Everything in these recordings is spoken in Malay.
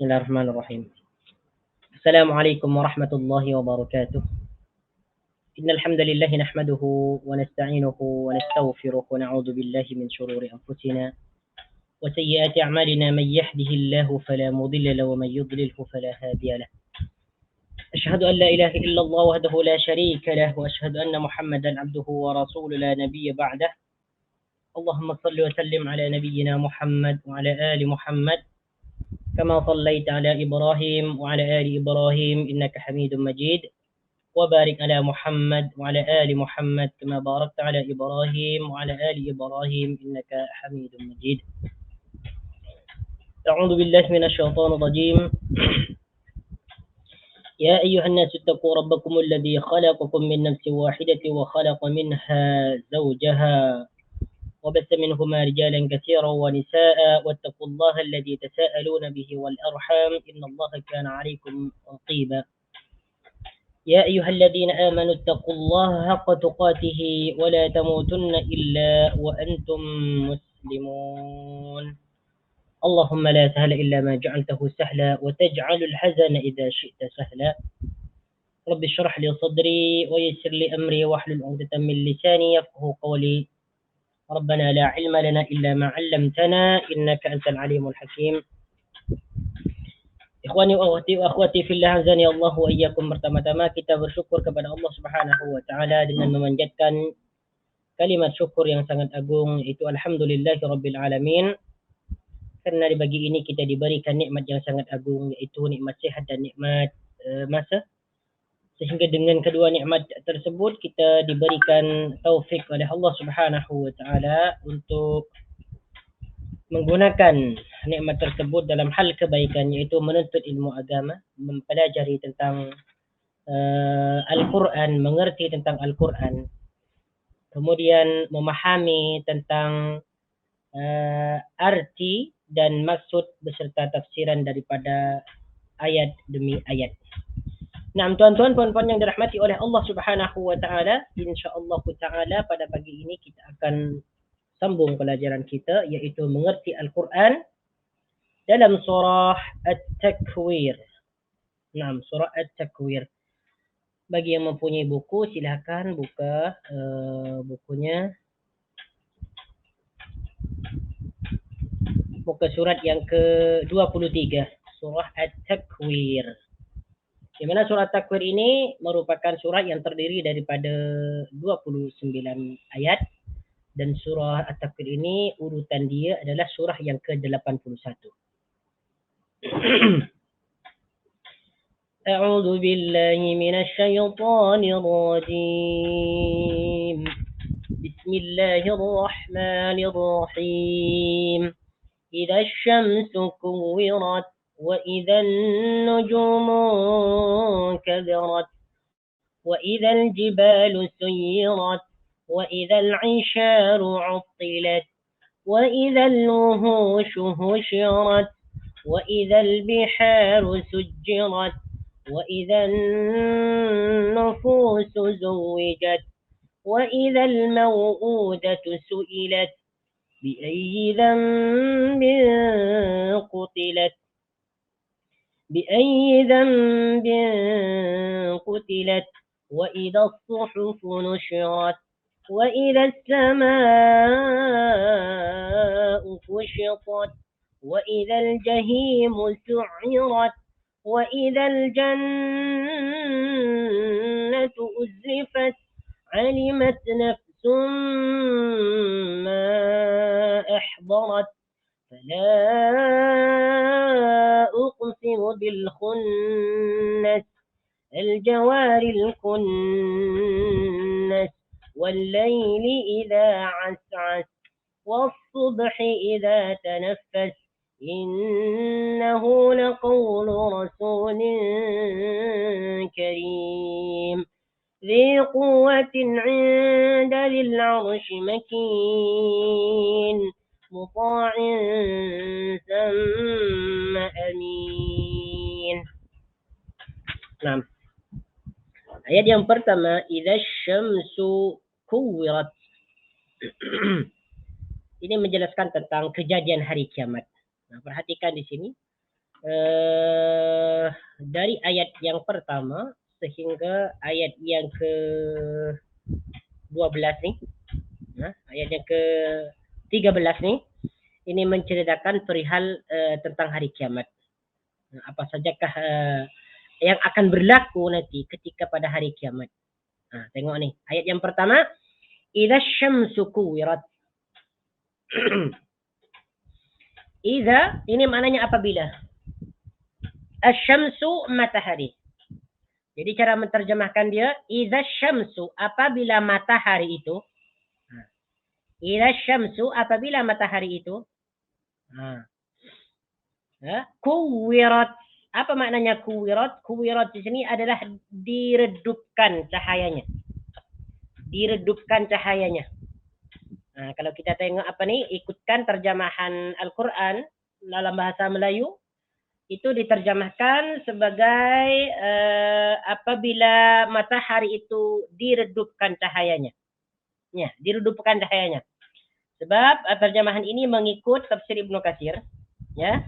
بسم الله الرحمن الرحيم. السلام عليكم ورحمة الله وبركاته. إن الحمد لله نحمده ونستعينه ونستغفره ونعوذ بالله من شرور أنفسنا وسيئات أعمالنا. من يهده الله فلا مضل له ومن يضلله فلا هادي له. أشهد أن لا إله إلا الله وحده لا شريك له وأشهد أن محمدا عبده ورسوله لا نبي بعده. اللهم صل وسلم على نبينا محمد وعلى آل محمد كما صليت على إبراهيم وعلى آل إبراهيم إنك حميد مجيد، وبارك على محمد وعلى آل محمد كما باركت على إبراهيم وعلى آل إبراهيم إنك حميد مجيد. أعوذ بالله من الشيطان الرجيم. يا أيها الناس اتقوا ربكم الذي خلقكم من نفس واحدة وخلق منها زوجها وبث منهما رجالا كثيرا ونساء واتقوا الله الذي تساءلون به والأرحام إن الله كان عليكم رقيبا. يا أيها الذين آمنوا اتقوا الله حق تقاته ولا تموتن إلا وأنتم مسلمون. اللهم لا سهل إلا ما جعلته سهلا وتجعل الحزن إذا شئت سهلا. رب اشرح لي صدري ويسر لي أمري واحلل عقدة من لساني يفقهوا قولي. ربنا لا علم لنا إلا ما علمتنا إنك أنت العليم الحكيم. Ikhwani wa akhwati fillah, azani Allah wa iyyakum. Pertama-tama kita bersyukur kepada Allah Subhanahu wa taala dengan memanjatkan kalimat syukur yang sangat agung, yaitu alhamdulillahirabbil alamin. Karena di pagi ini kita diberikan nikmat yang sangat agung, yaitu nikmat sehat dan nikmat masa. Sehingga dengan kedua nikmat tersebut kita diberikan taufik oleh Allah Subhanahu wa taala untuk menggunakan nikmat tersebut dalam hal kebaikan, yaitu menuntut ilmu agama, mempelajari tentang Al-Quran, mengerti tentang Al-Quran, kemudian memahami tentang arti dan maksud beserta tafsiran daripada ayat demi ayat. Nah, tuan-tuan, puan-puan yang dirahmati oleh Allah Subhanahu wa taala, insyaallah taala pada pagi ini kita akan sambung pelajaran kita, yaitu mengerti Al-Quran dalam surah At-Takwir. Nah, surah At-Takwir. Bagi yang mempunyai buku, silakan buka bukunya. Buka surat yang ke-23, surah At-Takwir. Di mana surah At-Takwir ini merupakan surat yang terdiri daripada 29 ayat. Dan surah At-Takwir ini urutan dia adalah surah yang ke-81. A'udzu billahi minasy syaithanir rajim. Bismillahirrahmanirrahim. Idza asy-syamsu kuwirat wa idzan nujumu kadarat wa idzal jibalu suyirat وإذا العشار عطلت وإذا الوحوش حشرت وإذا البحار سجرت وإذا النفوس زوجت وإذا الموءودة سئلت بأي ذنب قتلت وإذا الصحف نشرت وإذا السماء كشطت وإذا الجحيم سعرت وإذا الجنة أزلفت علمت نفس ما أحضرت فلا أقسم بالخنس الجوار الكنس والليل إذا عسعس والصبح إذا تنفس إنه لقول رسول كريم ذي قوة عند ذي العرش مكين مطاع ثم أمين. Nah, ayat yang pertama, idza syamsu kuwirat. Ini menjelaskan tentang kejadian hari kiamat. Nah, perhatikan di sini. dari ayat yang pertama sehingga ayat yang ke 12 nih, ayat yang ke 13 nih, ini menceritakan perihal tentang hari kiamat. Apa sajakah yang akan berlaku nanti ketika pada hari kiamat. Tengok nih, ayat yang pertama, idza syamsu kuwirat. Idza ini maknanya apabila. Asy-syamsu matahari. Jadi cara menterjemahkan dia, idza syamsu apabila matahari itu. Idza syamsu apabila matahari itu. Kuwirat. Apa maknanya kuwirat? Kuwirat di sini adalah diredupkan cahayanya. Diredupkan cahayanya. Kalau kita tengok apa nih, ikutkan terjemahan Al-Quran dalam bahasa Melayu, itu diterjemahkan sebagai apabila matahari itu diredupkan cahayanya. Ya, diredupkan cahayanya. Sebab terjemahan ini mengikut tafsir Ibnu Katsir, ya.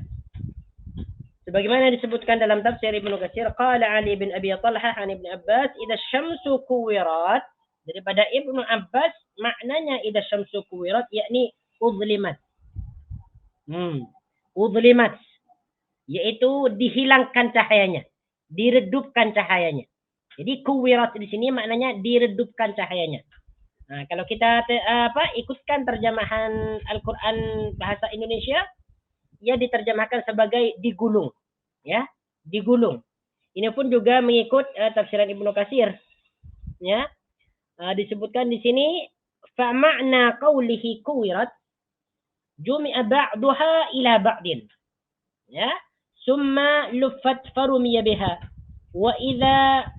Sebagaimana disebutkan dalam tafsir Ibnu Katsir, qala Ali bin Abi Talhah an Ibnu Abbas, idza syamsu kuwirat. Daripada Ibnu Abbas, maknanya idza syamsu kuwirat yakni udlimat. Udlimat, yaitu dihilangkan cahayanya, diredupkan cahayanya. Jadi kuwirat di sini maknanya diredupkan cahayanya. Kalau kita ikutkan terjemahan Al-Quran bahasa Indonesia, ia diterjemahkan sebagai digulung, ya, digulung. Ini pun juga mengikut tafsiran Ibnu Katsir, ya. Disebutkan di sini fa ma'na qawlihi kuwirat jumi'a ba'daha ila ba'din, ya, summa luffat farumiya biha wa idza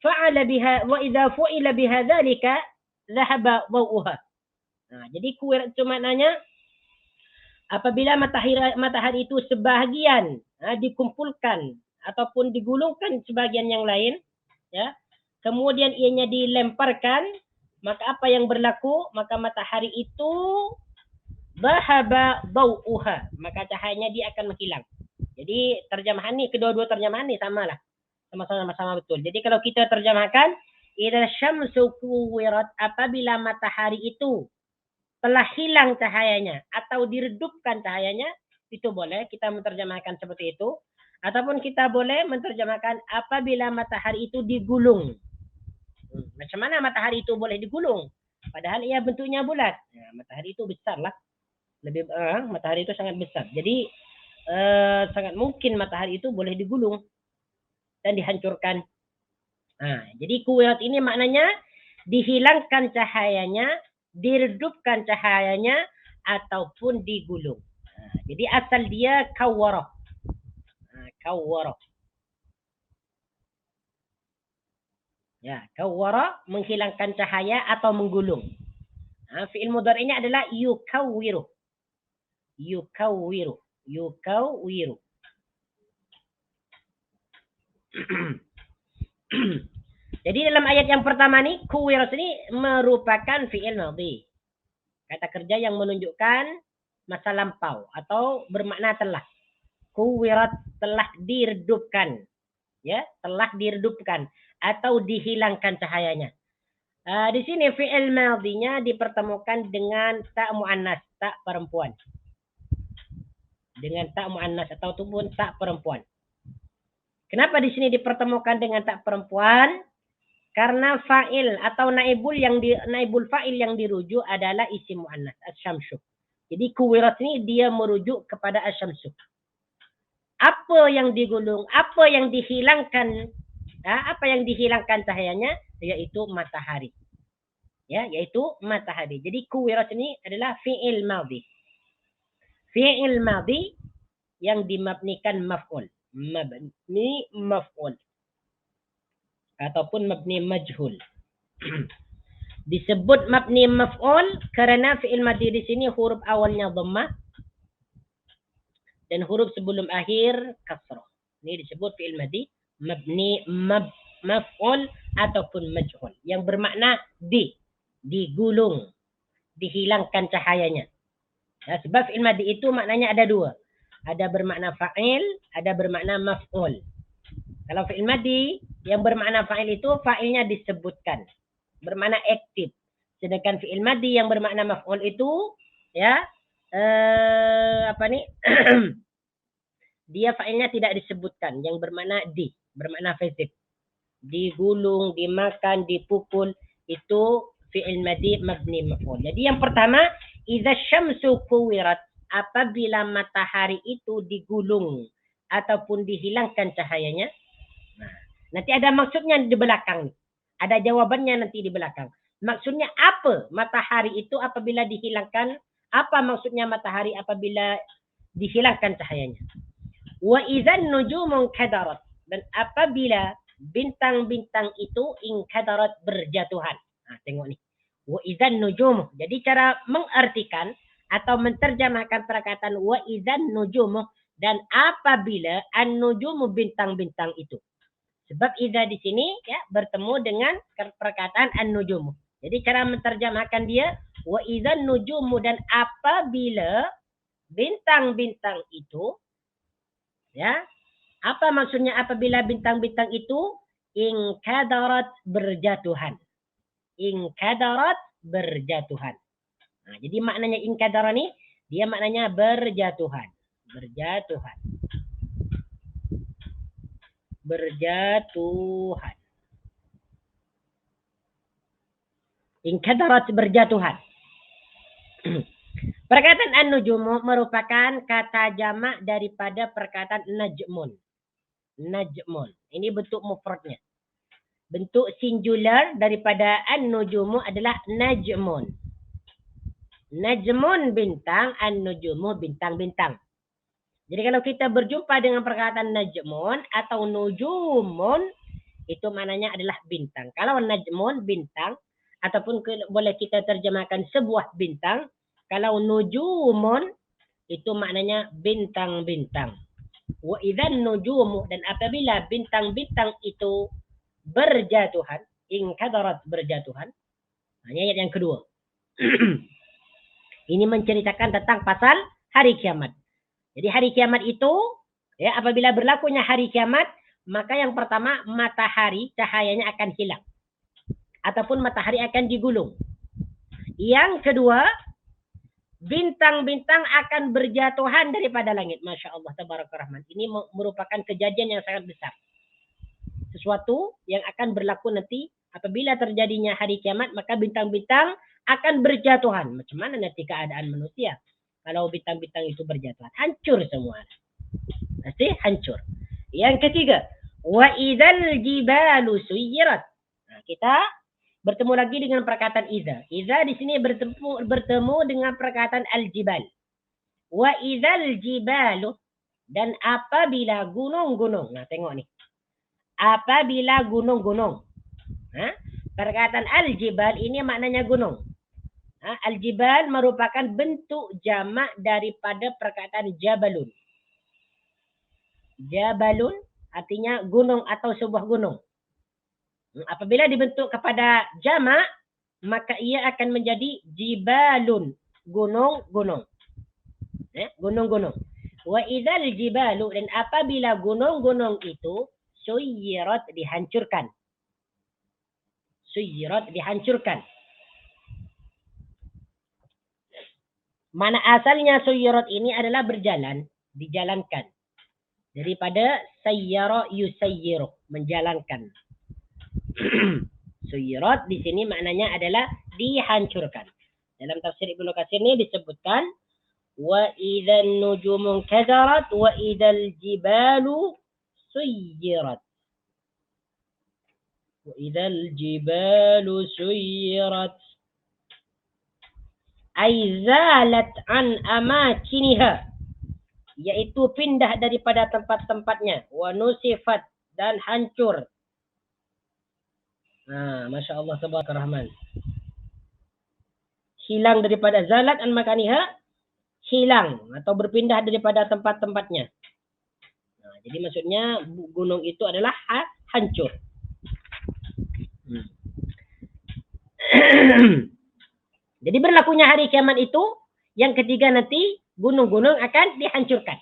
fa'ala biha wa idza fu'ila biha dzalika dhahaba dhawuha. Jadi kuwirat itu maknanya apabila matahari itu sebahagian dikumpulkan ataupun digulungkan sebagian yang lain, ya, kemudian ianya dilemparkan, maka apa yang berlaku? Maka matahari itu dhahaba dhawuha, maka cahayanya dia akan menghilang. Jadi terjemahan ini, kedua-dua terjemahan ini samalah, sama-sama betul. Jadi kalau kita terjemahkan idza syamsu kuwirat, apabila matahari itu telah hilang cahayanya atau diredupkan cahayanya, itu boleh kita menerjemahkan seperti itu. Ataupun kita boleh menerjemahkan apabila matahari itu digulung. Macam mana matahari itu boleh digulung? Padahal ia bentuknya bulat. Matahari itu besar lah. Matahari itu sangat besar. Jadi sangat mungkin matahari itu boleh digulung dan dihancurkan. Jadi kuwirat ini maknanya dihilangkan cahayanya, diredupkan cahayanya, ataupun digulung. Jadi asal dia kawwarah. Kawwarah. Ya, kawwarah menghilangkan cahaya atau menggulung. Fi'il mudhari'nya adalah yukawwiru. Yukawwiru. Yukawwiru. Jadi dalam ayat yang pertama nih, kuwirat ini merupakan fi'il madhi. Kata kerja yang menunjukkan masa lampau atau bermakna telah. Kuwirat telah diredupkan. Ya, telah diredupkan atau dihilangkan cahayanya. Di sini fi'il madhinya dipertemukan dengan tak muannas, tak perempuan. Dengan tak muannas ataupun tak perempuan. Kenapa di sini dipertemukan dengan tak perempuan? Karena fa'il atau naibul fa'il yang dirujuk adalah isim muannas, asy-syamsu. Jadi kuwirat ini dia merujuk kepada asy-syamsu. Apa yang digulung, apa yang dihilangkan, apa yang dihilangkan cahayanya, yaitu matahari. Ya, yaitu matahari. Jadi kuwirat ini adalah fi'il madhi. Fi'il madhi yang dimabnikan maf'ul. Mabni maf'ul. Ataupun mabni majhul. Disebut mabni maf'ul karena fi'il madhi di sini huruf awalnya dhammah dan huruf sebelum akhir kasrah. Ini disebut fi'il madhi mabni maf'ul ataupun majhul yang bermakna digulung, dihilangkan cahayanya. Sebab fi'il madhi itu maknanya ada dua. ada bermakna fa'il, ada bermakna maf'ul. Kalau fi'il madi yang bermakna fa'il itu fa'ilnya disebutkan, bermakna aktif. Sedangkan fi'il madi yang bermakna maf'ul itu ya dia fa'ilnya tidak disebutkan, yang bermakna bermakna pasif. Digulung, dimakan, dipukul, itu fi'il madi mabni maf'ul. Jadi yang pertama, idza syamsu kuwirat, apabila matahari itu digulung ataupun dihilangkan cahayanya. Nah, nanti ada maksudnya di belakang. Ada jawabannya nanti di belakang. Maksudnya apa matahari itu apabila dihilangkan? Apa maksudnya matahari apabila dihilangkan cahayanya? Wa idzan nujumun kadarat, dan apabila bintang-bintang itu inkadarat berjatuhan. Nah, tengok ni. Wa idzan nujum. Jadi cara mengartikan atau menterjemahkan perkataan wa idzan nujum, dan apabila an-nujumu bintang-bintang itu. Sebab idza di sini ya bertemu dengan perkataan an-nujum. Jadi cara menterjemahkan dia wa idzan nujumu, dan apabila bintang-bintang itu ya, apa maksudnya apabila bintang-bintang itu inkadarat berjatuhan. Inkadarat berjatuhan. Nah, jadi maknanya inkadara ni dia maknanya berjatuhan. Berjatuhan. Berjatuhan. Inkadarat berjatuhan. Perkataan an-nujumu merupakan kata jamak daripada perkataan najmun. Najmun. Ini bentuk mufradnya. Bentuk singular daripada an-nujumu adalah najmun. Najmun bintang, an-nujumu bintang-bintang. Jadi kalau kita berjumpa dengan perkataan najmun atau nujumun, itu maknanya adalah bintang. Kalau najmun bintang, ataupun boleh kita terjemahkan sebuah bintang. Kalau nujumun itu maknanya bintang-bintang. Wa idzan nujumu, dan apabila bintang-bintang itu berjatuhan, inkadarat berjatuhan. Ayat yang kedua. Ini menceritakan tentang pasal hari kiamat. Jadi hari kiamat itu ya, apabila berlakunya hari kiamat, maka yang pertama matahari cahayanya akan hilang. Ataupun matahari akan digulung. Yang kedua, bintang-bintang akan berjatuhan daripada langit. Masya Allah, tabaraka rahman. Ini merupakan kejadian yang sangat besar. Sesuatu yang akan berlaku nanti apabila terjadinya hari kiamat, maka bintang-bintang akan berjatuhan. Macam mana nanti keadaan manusia kalau bintang-bintang itu berjatuhan? Hancur semua. Pasti hancur. Yang ketiga, wa idzal jibalu suyirat. Nah, kita bertemu lagi dengan perkataan idza. Idza di sini bertemu dengan perkataan al-jibal. Wa idzal jibalu, dan apabila gunung-gunung. Nah, tengok ni. Apabila gunung-gunung. Perkataan al-jibal ini maknanya gunung. Al-jibal merupakan bentuk jamak daripada perkataan jabalun. Jabalun artinya gunung atau sebuah gunung. Apabila dibentuk kepada jamak, maka ia akan menjadi jibalun, gunung-gunung. Gunung-gunung. Wa idzal jibalu, dan apabila gunung-gunung itu suyirat, dihancurkan. Suyirat, dihancurkan. Mana asalnya suyirat ini adalah berjalan, dijalankan. Daripada sayyara yusayyiru, menjalankan. Suyirat di sini maknanya adalah dihancurkan. Dalam tafsir Ibnu Katsir ini disebutkan wa idzan nujumu kadarat wa idzal jibalu suyirat. Wa idzal jibalu suyirat ay zalat an amakiniha, yaitu pindah daripada tempat-tempatnya, wa nusifat, dan hancur. Masya Allah, tabaraka rahman. Hilang daripada zalat an makaniha, hilang atau berpindah daripada tempat-tempatnya. Jadi maksudnya gunung itu adalah hancur. Jadi berlakunya hari kiamat itu, yang ketiga nanti gunung-gunung akan dihancurkan.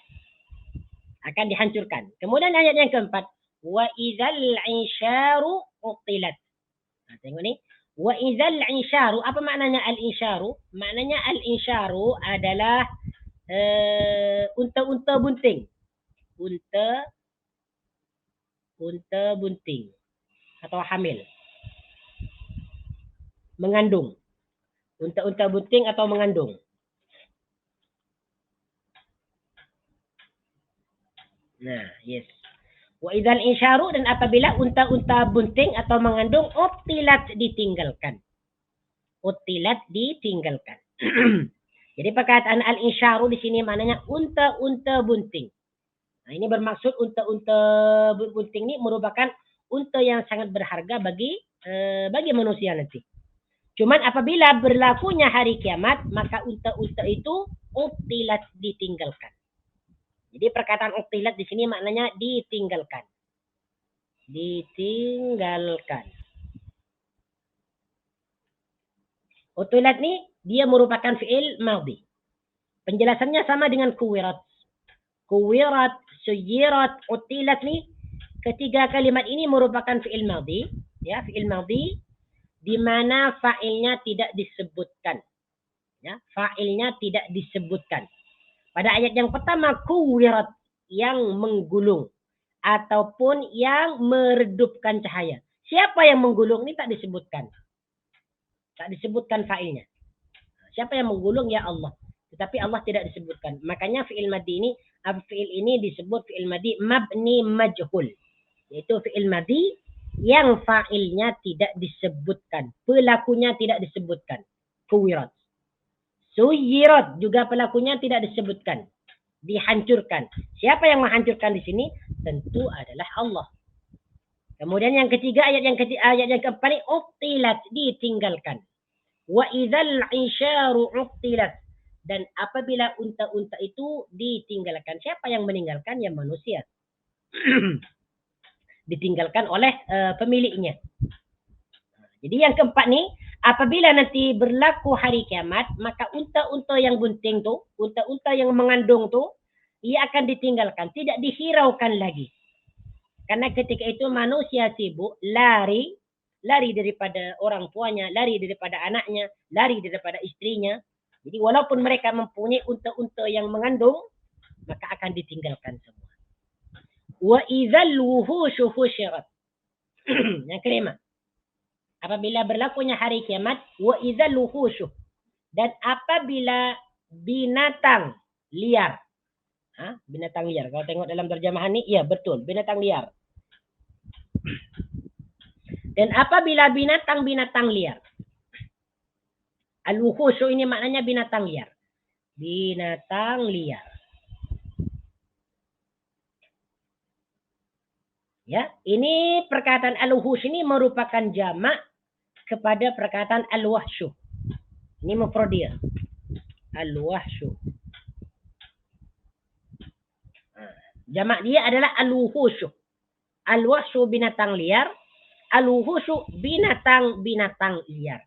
akan dihancurkan. Kemudian ayat yang keempat, wa idzal insyaru utilat. Tengok ni, wa idzal insyaru, apa maknanya al-insyaru? Maknanya al-insyaru adalah unta-unta bunting. Unta bunting atau hamil. Mengandung. Unta-unta bunting atau mengandung. Nah, yes. Wa idzal insyaru, dan apabila unta-unta bunting atau mengandung, utilat ditinggalkan. Utilat ditinggalkan. Jadi perkataan al-insyaru di sini maknanya unta-unta bunting. Nah, ini bermaksud unta-unta bunting ini merupakan unta yang sangat berharga bagi manusia nanti. Cuman apabila berlakunya hari kiamat, maka unta-unta itu utilat ditinggalkan. Jadi perkataan utilat di sini maknanya ditinggalkan. Ditinggalkan. Utilat ni dia merupakan fi'il madhi. Penjelasannya sama dengan kuwirat. Kuwirat, suyirat, utilat ni ketiga kalimat ini merupakan fi'il madhi, ya, fi'il madhi di mana fa'ilnya tidak disebutkan. Ya, fa'ilnya tidak disebutkan. Pada ayat yang pertama, kuwirat, yang menggulung ataupun yang meredupkan cahaya. Siapa yang menggulung ini tak disebutkan. Tak disebutkan fa'ilnya. Siapa yang menggulung? Ya Allah. Tetapi Allah tidak disebutkan. Makanya fi'il madhi ini, fi'il ini disebut fi'il madhi mabni majhul. Yaitu fi'il madhi yang fa'ilnya tidak disebutkan. Pelakunya tidak disebutkan. Kuwirat. Suyirat juga pelakunya tidak disebutkan. Dihancurkan. Siapa yang menghancurkan di sini? Tentu adalah Allah. Kemudian yang ketiga, ayat yang keempat ini, utilat, ditinggalkan. Wa idzal insyaru utilat. Dan apabila unta-unta itu ditinggalkan. Siapa yang meninggalkan? Ya manusia. Ditinggalkan oleh pemiliknya. Jadi yang keempat ni, apabila nanti berlaku hari kiamat, maka unta-unta yang bunting tu, unta-unta yang mengandung tu, ia akan ditinggalkan, tidak dihiraukan lagi. Karena ketika itu manusia sibuk lari daripada orang tuanya, lari daripada anaknya, lari daripada istrinya. Jadi walaupun mereka mempunyai unta-unta yang mengandung, maka akan ditinggalkan semua. Wa idzal wuhushu husyirat. Yang kelima, apabila berlakunya hari kiamat, wa idzal wuhushu, dan apabila binatang liar. Binatang liar. Kalau tengok dalam terjemahan ni, ya betul, binatang liar. Dan apabila binatang-binatang liar. Al-wuhushu ini maknanya binatang liar. Binatang liar. Ya, ini perkataan al-wuhush ini merupakan jamak kepada perkataan al-wahsyu. Ini mufrad dia. Al-wahsyu. Jamak dia adalah al-wuhushu. Al-wahsyu binatang liar, al-wuhushu binatang-binatang liar.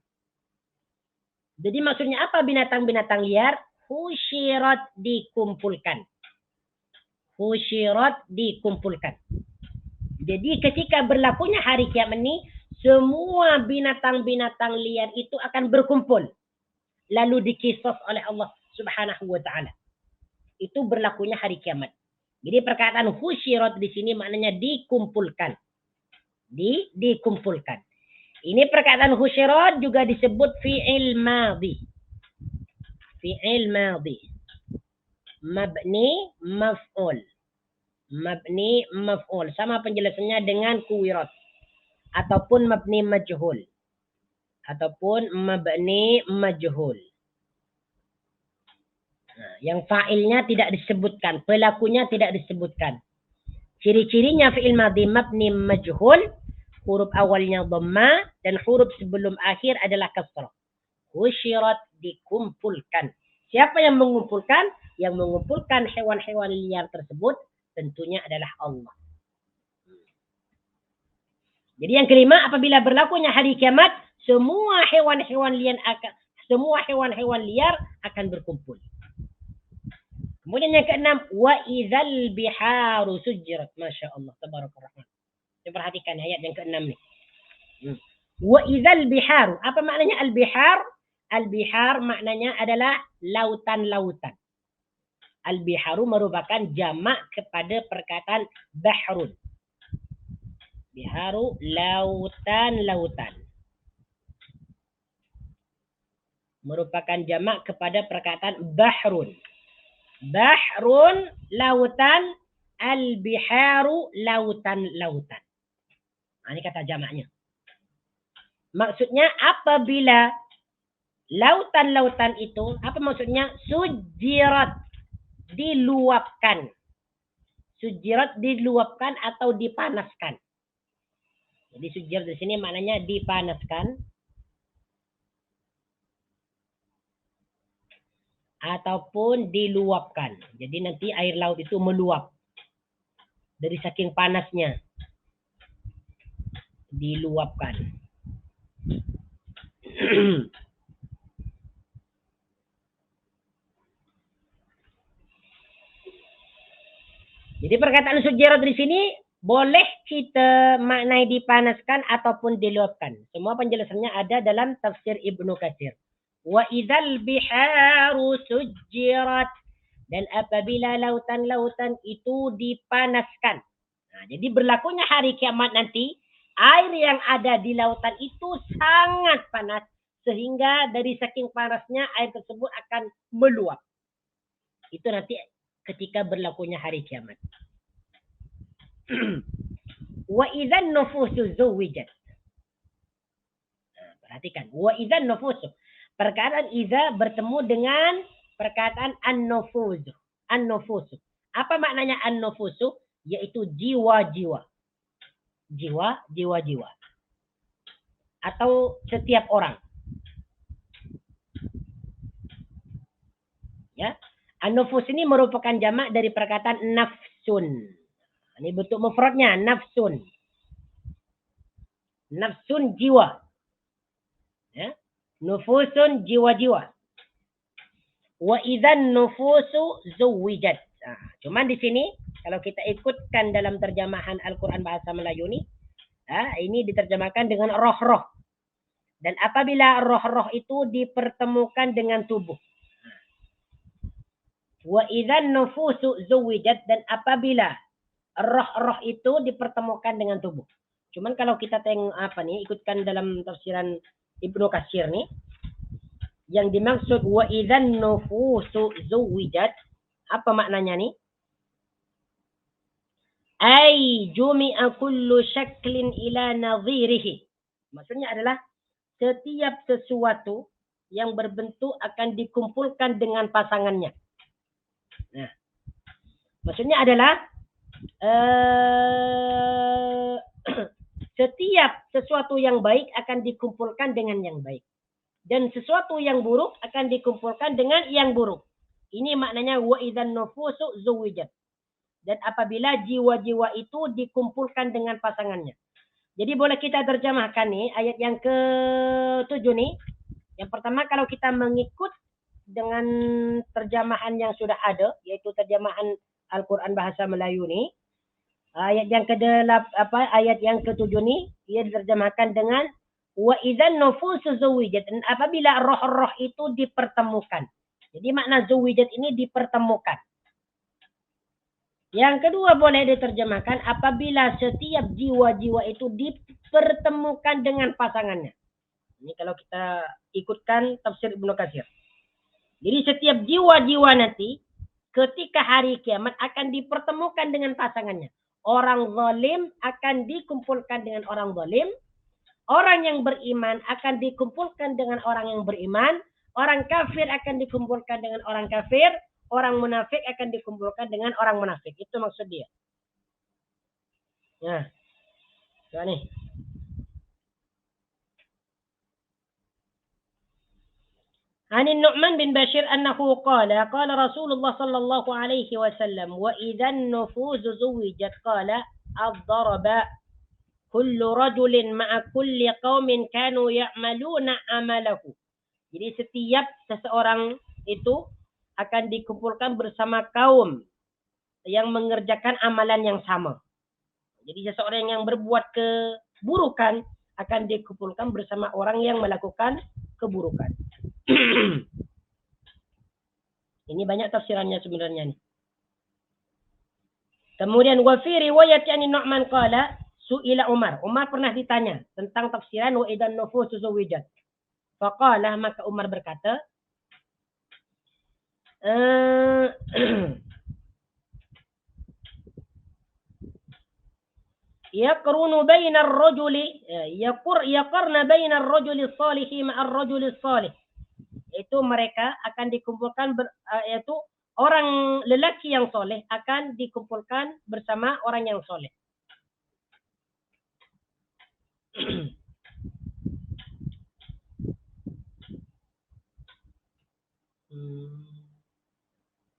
Jadi maksudnya apa binatang-binatang liar? Husyirat, dikumpulkan. Husyirat, dikumpulkan. Jadi ketika berlakunya hari kiamat ini, semua binatang-binatang liar itu akan berkumpul. Lalu dikisas oleh Allah Subhanahu wa ta'ala. Itu berlakunya hari kiamat. Jadi perkataan husyirat di sini maknanya dikumpulkan. Dikumpulkan. Ini perkataan husyirat juga disebut fi'il madhi. Fi'il madhi. Mabni maf'ul. Mabni maf'ul. Sama penjelasannya dengan kuwirat. Ataupun mabni majhul. Ataupun mabni majhul. Nah, yang fa'ilnya tidak disebutkan. Pelakunya tidak disebutkan. Ciri-cirinya fi'il madhi mabni majhul. Huruf awalnya dhamma. Dan huruf sebelum akhir adalah kasrah. Husyirat, dikumpulkan. Siapa yang mengumpulkan? Yang mengumpulkan hewan-hewan liar tersebut tentunya adalah Allah. Jadi yang kelima, apabila berlakunya hari kiamat, semua hewan-hewan liar akan berkumpul. Kemudian yang keenam, wa idzal biharu sujjirat. Masya Allah, tabarakallah. Perhatikan ayat yang keenam nih. Wa idzal biharu. Apa maknanya al-bihar? Al-bihar maknanya adalah lautan-lautan. Al-biharu merupakan jamak kepada perkataan bahrun. Biharu, lautan-lautan. Merupakan jamak kepada perkataan bahrun. Bahrun, lautan. Al-biharu, lautan-lautan. Ini kata jamaknya. Maksudnya apabila lautan-lautan itu, apa maksudnya? Sujirat, diluapkan. Sujirat, diluapkan atau dipanaskan. Jadi sujirat di sini maknanya dipanaskan ataupun diluapkan. Jadi nanti air laut itu meluap dari saking panasnya. Diluapkan. Jadi perkataan sujirat di sini boleh kita maknai dipanaskan ataupun diluapkan. Semua penjelasannya ada dalam tafsir Ibnu Katsir. Wa idzal biharu sujirat. Dan apabila lautan-lautan itu dipanaskan. Nah, jadi berlakunya hari kiamat nanti, air yang ada di lautan itu sangat panas. Sehingga dari saking panasnya air tersebut akan meluap. Itu nanti ketika berlakunya hari kiamat. Wa idzan nufusu zuwijat. Nah, perhatikan. Wa idzan nufusu. Perkataan idza bertemu dengan perkataan an-nufusu. An-nufusu. Apa maknanya an-nufusu? Yaitu jiwa-jiwa. Jiwa-jiwa. Atau setiap orang. Ya. An-nufus ini merupakan jamak dari perkataan nafsun. Ini bentuk mufradnya, nafsun. Nafsun jiwa. Ya. Nufusun jiwa-jiwa. Wa idzan nufusu zuwijat. Nah, cuman di sini kalau kita ikutkan dalam terjemahan Al-Quran bahasa Melayu ini diterjemahkan dengan roh-roh. Dan apabila roh-roh itu dipertemukan dengan tubuh. Wa idzan nufusu zuwijat, dan apabila roh-roh itu dipertemukan dengan tubuh. Cuman kalau kita tengok ikutkan dalam tafsiran Ibnu Katsir nih, yang dimaksud wa idzan nufusu zuwijat, apa maknanya nih? Ai jumi'a kullu syaklin ila nadhirihi. Maksudnya adalah setiap sesuatu yang berbentuk akan dikumpulkan dengan pasangannya. Nah, maksudnya adalah setiap sesuatu yang baik akan dikumpulkan dengan yang baik. Dan sesuatu yang buruk akan dikumpulkan dengan yang buruk. Ini maknanya wa idzan nufusu zuwijat. Dan apabila jiwa-jiwa itu dikumpulkan dengan pasangannya. Jadi boleh kita terjemahkan nih ayat yang ke-7 nih. Yang pertama kalau kita mengikut dengan terjemahan yang sudah ada, yaitu terjemahan Al-Quran bahasa Melayu nih. Ayat yang ayat yang ke-7 nih, ia diterjemahkan dengan wa idzan nufusu zuwijat. Dan apabila roh-roh itu dipertemukan. Jadi makna zuwijat ini dipertemukan. Yang kedua boleh diterjemahkan apabila setiap jiwa-jiwa itu dipertemukan dengan pasangannya. Ini kalau kita ikutkan tafsir Ibnu Katsir. Jadi setiap jiwa-jiwa nanti ketika hari kiamat akan dipertemukan dengan pasangannya. Orang zalim akan dikumpulkan dengan orang zalim. Orang yang beriman akan dikumpulkan dengan orang yang beriman. Orang kafir akan dikumpulkan dengan orang kafir. Orang munafik akan dikumpulkan dengan orang munafik. Itu maksud dia. Nah, coba nih. عن النعمان بن بشير أنه قال رسول الله صلى الله عليه وسلم وإذا النفوس زوجت قال الضرب كل رجل مع كل قوم كانوا يعملون عمله. Jadi setiap seseorang itu akan dikumpulkan bersama kaum yang mengerjakan amalan yang sama. Jadi seseorang yang berbuat keburukan akan dikumpulkan bersama orang yang melakukan keburukan. Ini banyak tafsirannya sebenarnya nih. Kemudian wa fi riwayat yani Nu'man qala su'ila Umar. Umar pernah ditanya tentang tafsiran wa idan nufusu zuwijat. Faqala, maka Umar berkata, yaqrunu baina ar-rajuli yaqarna baina ar-rajuli as-salihi ma'a ar-rajuli as-salih. Itu mereka akan dikumpulkan yaitu orang lelaki yang soleh akan dikumpulkan bersama orang yang soleh.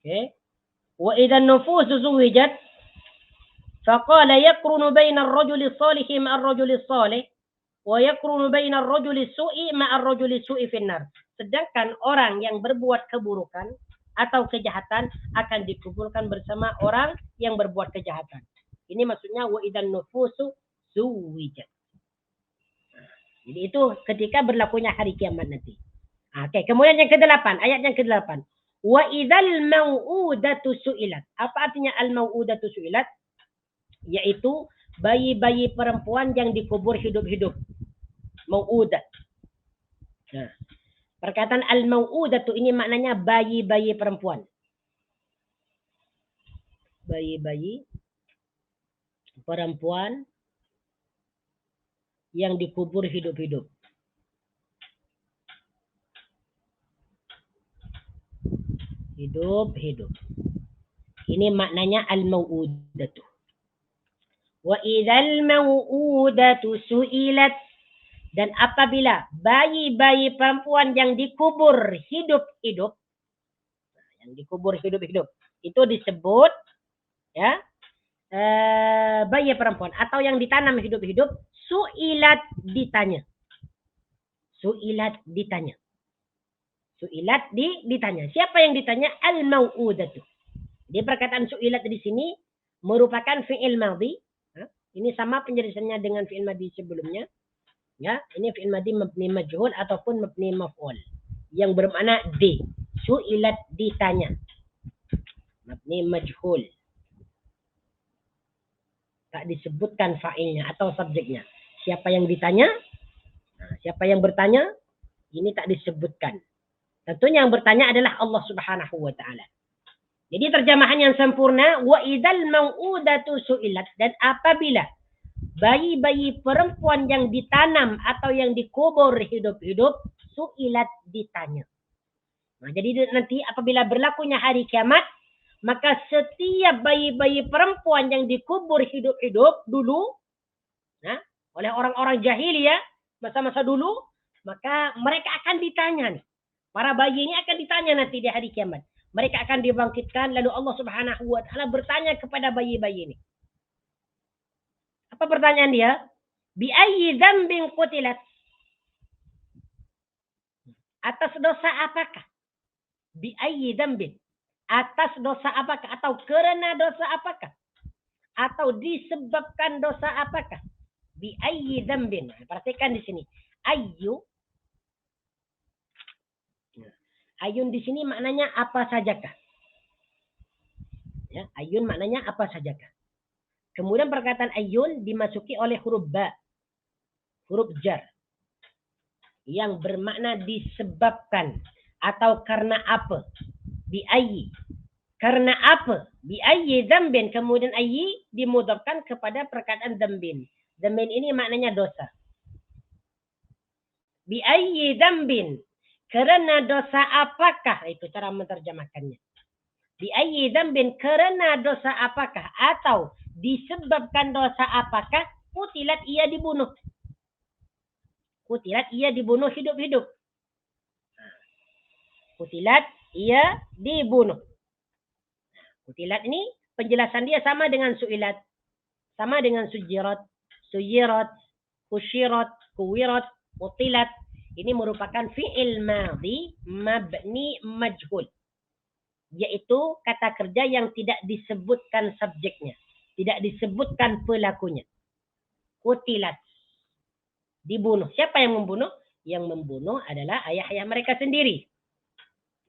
Okay. Wa idza an-nufus zuwijat faqala yaqrunu baina ar-rajuli as-salihi ma'a ar-rajuli as-salih wa yaqrunu baina ar-rajuli as-su'i ma'a ar-rajuli as-su'i fi an-nar. Sedangkan orang yang berbuat keburukan atau kejahatan akan dikumpulkan bersama orang yang berbuat kejahatan. Ini maksudnya wa idzan nufusu zuwijat. Jadi itu ketika berlakunya hari kiamat nanti. Oke, kemudian yang ke-8, ayat yang ke-8. Wa idzal mau'udatu su'ilat. Apa artinya al-mau'udatu su'ilat? Yaitu bayi-bayi perempuan yang dikubur hidup-hidup. Mau'udah. Nah, perkataan al-mau'udatu ini maknanya bayi-bayi perempuan. Bayi-bayi perempuan yang dikubur hidup-hidup. Hidup-hidup. Ini maknanya al-mau'udatu. Wa idzal mau'udatu su'ilat. Dan apabila bayi-bayi perempuan yang dikubur hidup-hidup, yang dikubur hidup-hidup, itu disebut ya bayi perempuan atau yang ditanam hidup-hidup, su'ilat ditanya. Su'ilat ditanya. Su'ilat ditanya. Siapa yang ditanya? Al-mau'udatu. Jadi perkataan su'ilat di sini merupakan fi'il madhi. Ini sama penjelasannya dengan fi'il madhi sebelumnya. Ya, ini fi'il madhi mabni majhul ataupun mabni maf'ul yang bermakna di. Su'ilat ditanya. Mabni majhul. Tak disebutkan fa'ilnya atau subjeknya. Siapa yang ditanya? Nah, siapa yang bertanya? Ini tak disebutkan. Tentunya yang bertanya adalah Allah Subhanahu wa taala. Jadi terjemahan yang sempurna wa idzal mau'udatu su'ilat, dan apabila bayi-bayi perempuan yang ditanam atau yang dikubur hidup-hidup, su'ilat ditanya. Nah, jadi nanti apabila berlakunya hari kiamat, maka setiap bayi-bayi perempuan yang dikubur hidup-hidup dulu, nah, oleh orang-orang jahiliyah masa-masa dulu, maka mereka akan ditanya nih. Para bayi ini akan ditanya nanti di hari kiamat. Mereka akan dibangkitkan, lalu Allah Subhanahu wa taala bertanya kepada bayi-bayi ini. Apa pertanyaan dia? Bi ayyi dzambin qutilat? Atas dosa apakah? Bi ayyi dzambin? Atas dosa apakah? Atau karena dosa apakah? Atau disebabkan dosa apakah? Bi ayyi dzambin? Perhatikan di sini. Ayyu. Ayun di sini maknanya apa sajakah? Ya, ayun maknanya apa sajakah? Kemudian perkataan ayun dimasuki oleh huruf ba, huruf jar, yang bermakna disebabkan atau karena apa. Bi ayyi, karena apa? Bi ayyi dzambin, kemudian ayyi dimudhafkan kepada perkataan dzambin. Dzambin ini maknanya dosa. Bi ayyi dzambin, karena dosa apakah? Itu cara menerjemahkannya. Bi ayyi dzambin, karena dosa apakah atau disebabkan dosa apakah qutilat ia dibunuh. Qutilat ia dibunuh hidup-hidup. Qutilat ia dibunuh. Qutilat ini penjelasan dia sama dengan su'ilat. Sama dengan sujirat, suyirat, kusyirat, kuwirat, qutilat. Ini merupakan fi'il madhi mabni majhul. yaitu kata kerja yang tidak disebutkan subjeknya, tidak disebutkan pelakunya. Qutilat, dibunuh. Siapa yang membunuh? Yang membunuh adalah ayah-ayah mereka sendiri,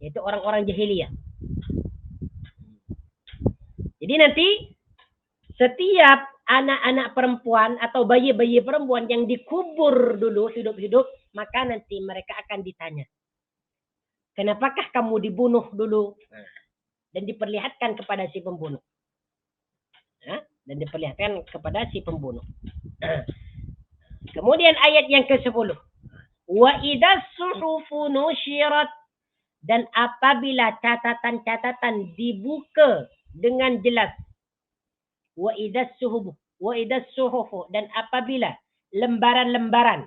yaitu orang-orang jahiliyah. Jadi nanti setiap anak-anak perempuan atau bayi-bayi perempuan yang dikubur dulu hidup-hidup, maka nanti mereka akan ditanya, kenapakah kamu dibunuh dulu? Dan diperlihatkan kepada si pembunuh. Dan diperlihatkan kepada si pembunuh. Kemudian ayat yang ke-10. Wa idzas suhufu nusyirat, dan apabila catatan-catatan dibuka dengan jelas. Wa idzas suhufu, dan apabila lembaran-lembaran.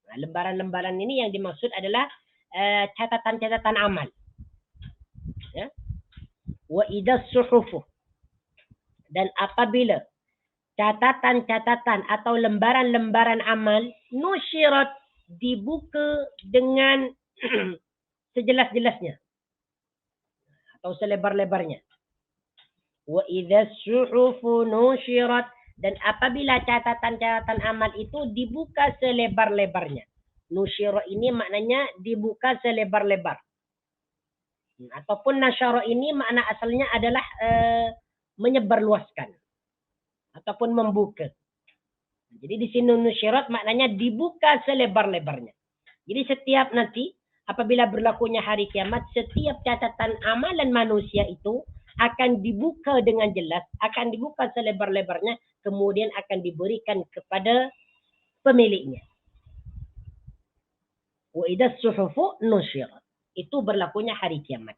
Nah, lembaran-lembaran ini yang dimaksud adalah catatan-catatan amal. Ya. Wa idzas suhufu, dan apabila catatan-catatan atau lembaran-lembaran amal nusyirat, dibuka dengan sejelas-jelasnya atau selebar-lebarnya. Wa idzas suhufu nusyirat, dan apabila catatan-catatan amal itu dibuka selebar-lebarnya. Nusyira ini maknanya dibuka selebar-lebar. Ataupun nasyara ini makna asalnya adalah menyebarluaskan ataupun membuka. Jadi di sini nusyirat maknanya dibuka selebar-lebarnya. Jadi setiap nanti apabila berlakunya hari kiamat, setiap catatan amalan manusia itu akan dibuka dengan jelas, akan dibuka selebar-lebarnya, kemudian akan diberikan kepada pemiliknya. Wa idzas suhufu nusyirat. Itu berlakunya hari kiamat.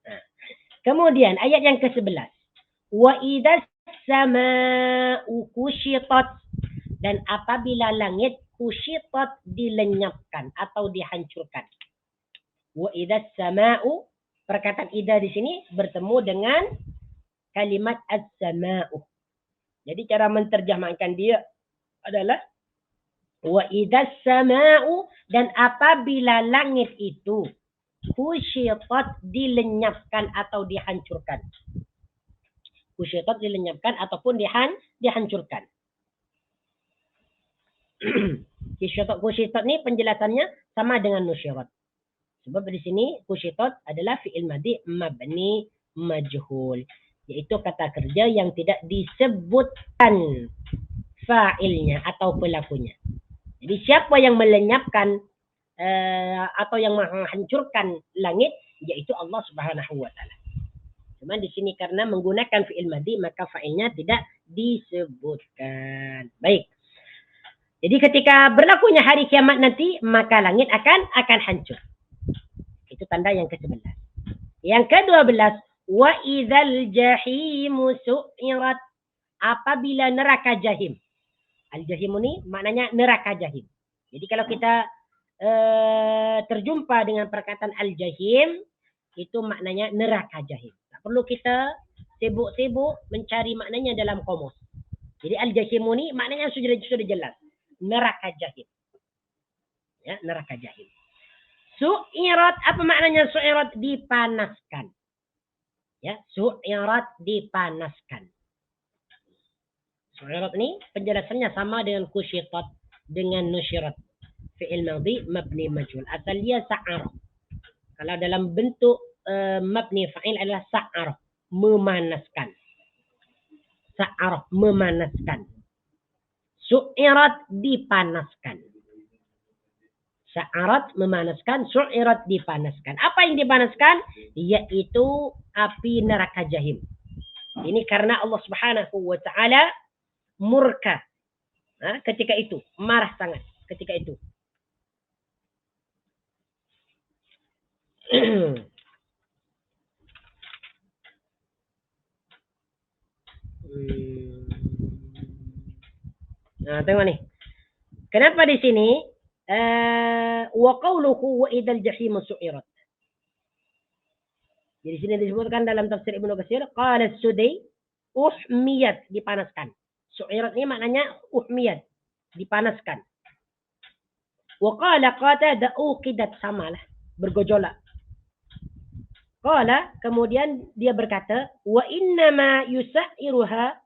Nah. Kemudian ayat yang ke-11. Wa idzas sama'u kusyitat, dan apabila langit kusyitat, dilenyapkan atau dihancurkan. Wa idzas sama'u, perkataan idza di sini bertemu dengan kalimat as-sama'u. Jadi cara menterjemahkan dia adalah wa idzas sama'u, dan apabila langit itu kusyitat, dilenyapkan atau dihancurkan. Kusyitat dilenyapkan ataupun dihancurkan. Kusyitat ni penjelasannya sama dengan nusyirat. Sebab di sini kusyitat adalah fi'il madhi mabni majhul, yaitu kata kerja yang tidak disebutkan fa'ilnya atau pelakunya. Jadi siapa yang melenyapkan atau yang menghancurkan langit, yaitu Allah Subhanahu wa taala. Cuma di sini karena menggunakan fi'il madhi, maka fa'ilnya tidak disebutkan. Baik. Jadi ketika berlakunya hari kiamat nanti, maka langit akan hancur. Itu tanda yang ke-11. Yang ke-12, wa idzal jahimu su'irat, apabila neraka jahim. Al-jahim ini maknanya neraka jahim. Jadi kalau kita terjumpa dengan perkataan al-jahim, itu maknanya neraka jahim. Tak perlu kita sibuk-sibuk mencari maknanya dalam kamus. Jadi al-jahim ini maknanya sudah jelas. Neraka jahim. Ya, neraka jahim. Su'irat, apa maknanya su'irat? Dipanaskan. Ya, su'irat dipanaskan. Su'irat ini penjelasannya sama dengan kusyitat, dengan nusyirat. Fi'il madhi mabni majhul. Asal dia sa'ar. Kalau dalam bentuk mabni fa'il adalah sa'ar, memanaskan. Sa'ar, memanaskan. Su'irat, dipanaskan. Sa'arat, memanaskan. Su'irat, dipanaskan. Apa yang dipanaskan? Yaitu api neraka jahim. Ini karena Allah Subhanahu wa ta'ala murka ketika itu. Marah sangat ketika itu. Nah, tengok nih. Kenapa di sini wa qawluhu wa idzal jahim su'irat. Jadi sini disebutkan dalam tafsir Ibnu Katsir, qala as-Sudai uhmiyat, dipanaskan. Su'irat ini maknanya uhmiyat, dipanaskan. Wa qala Qatadah uqidat, samalah, bergejolak. Qala, kemudian dia berkata, wa innama yusairuha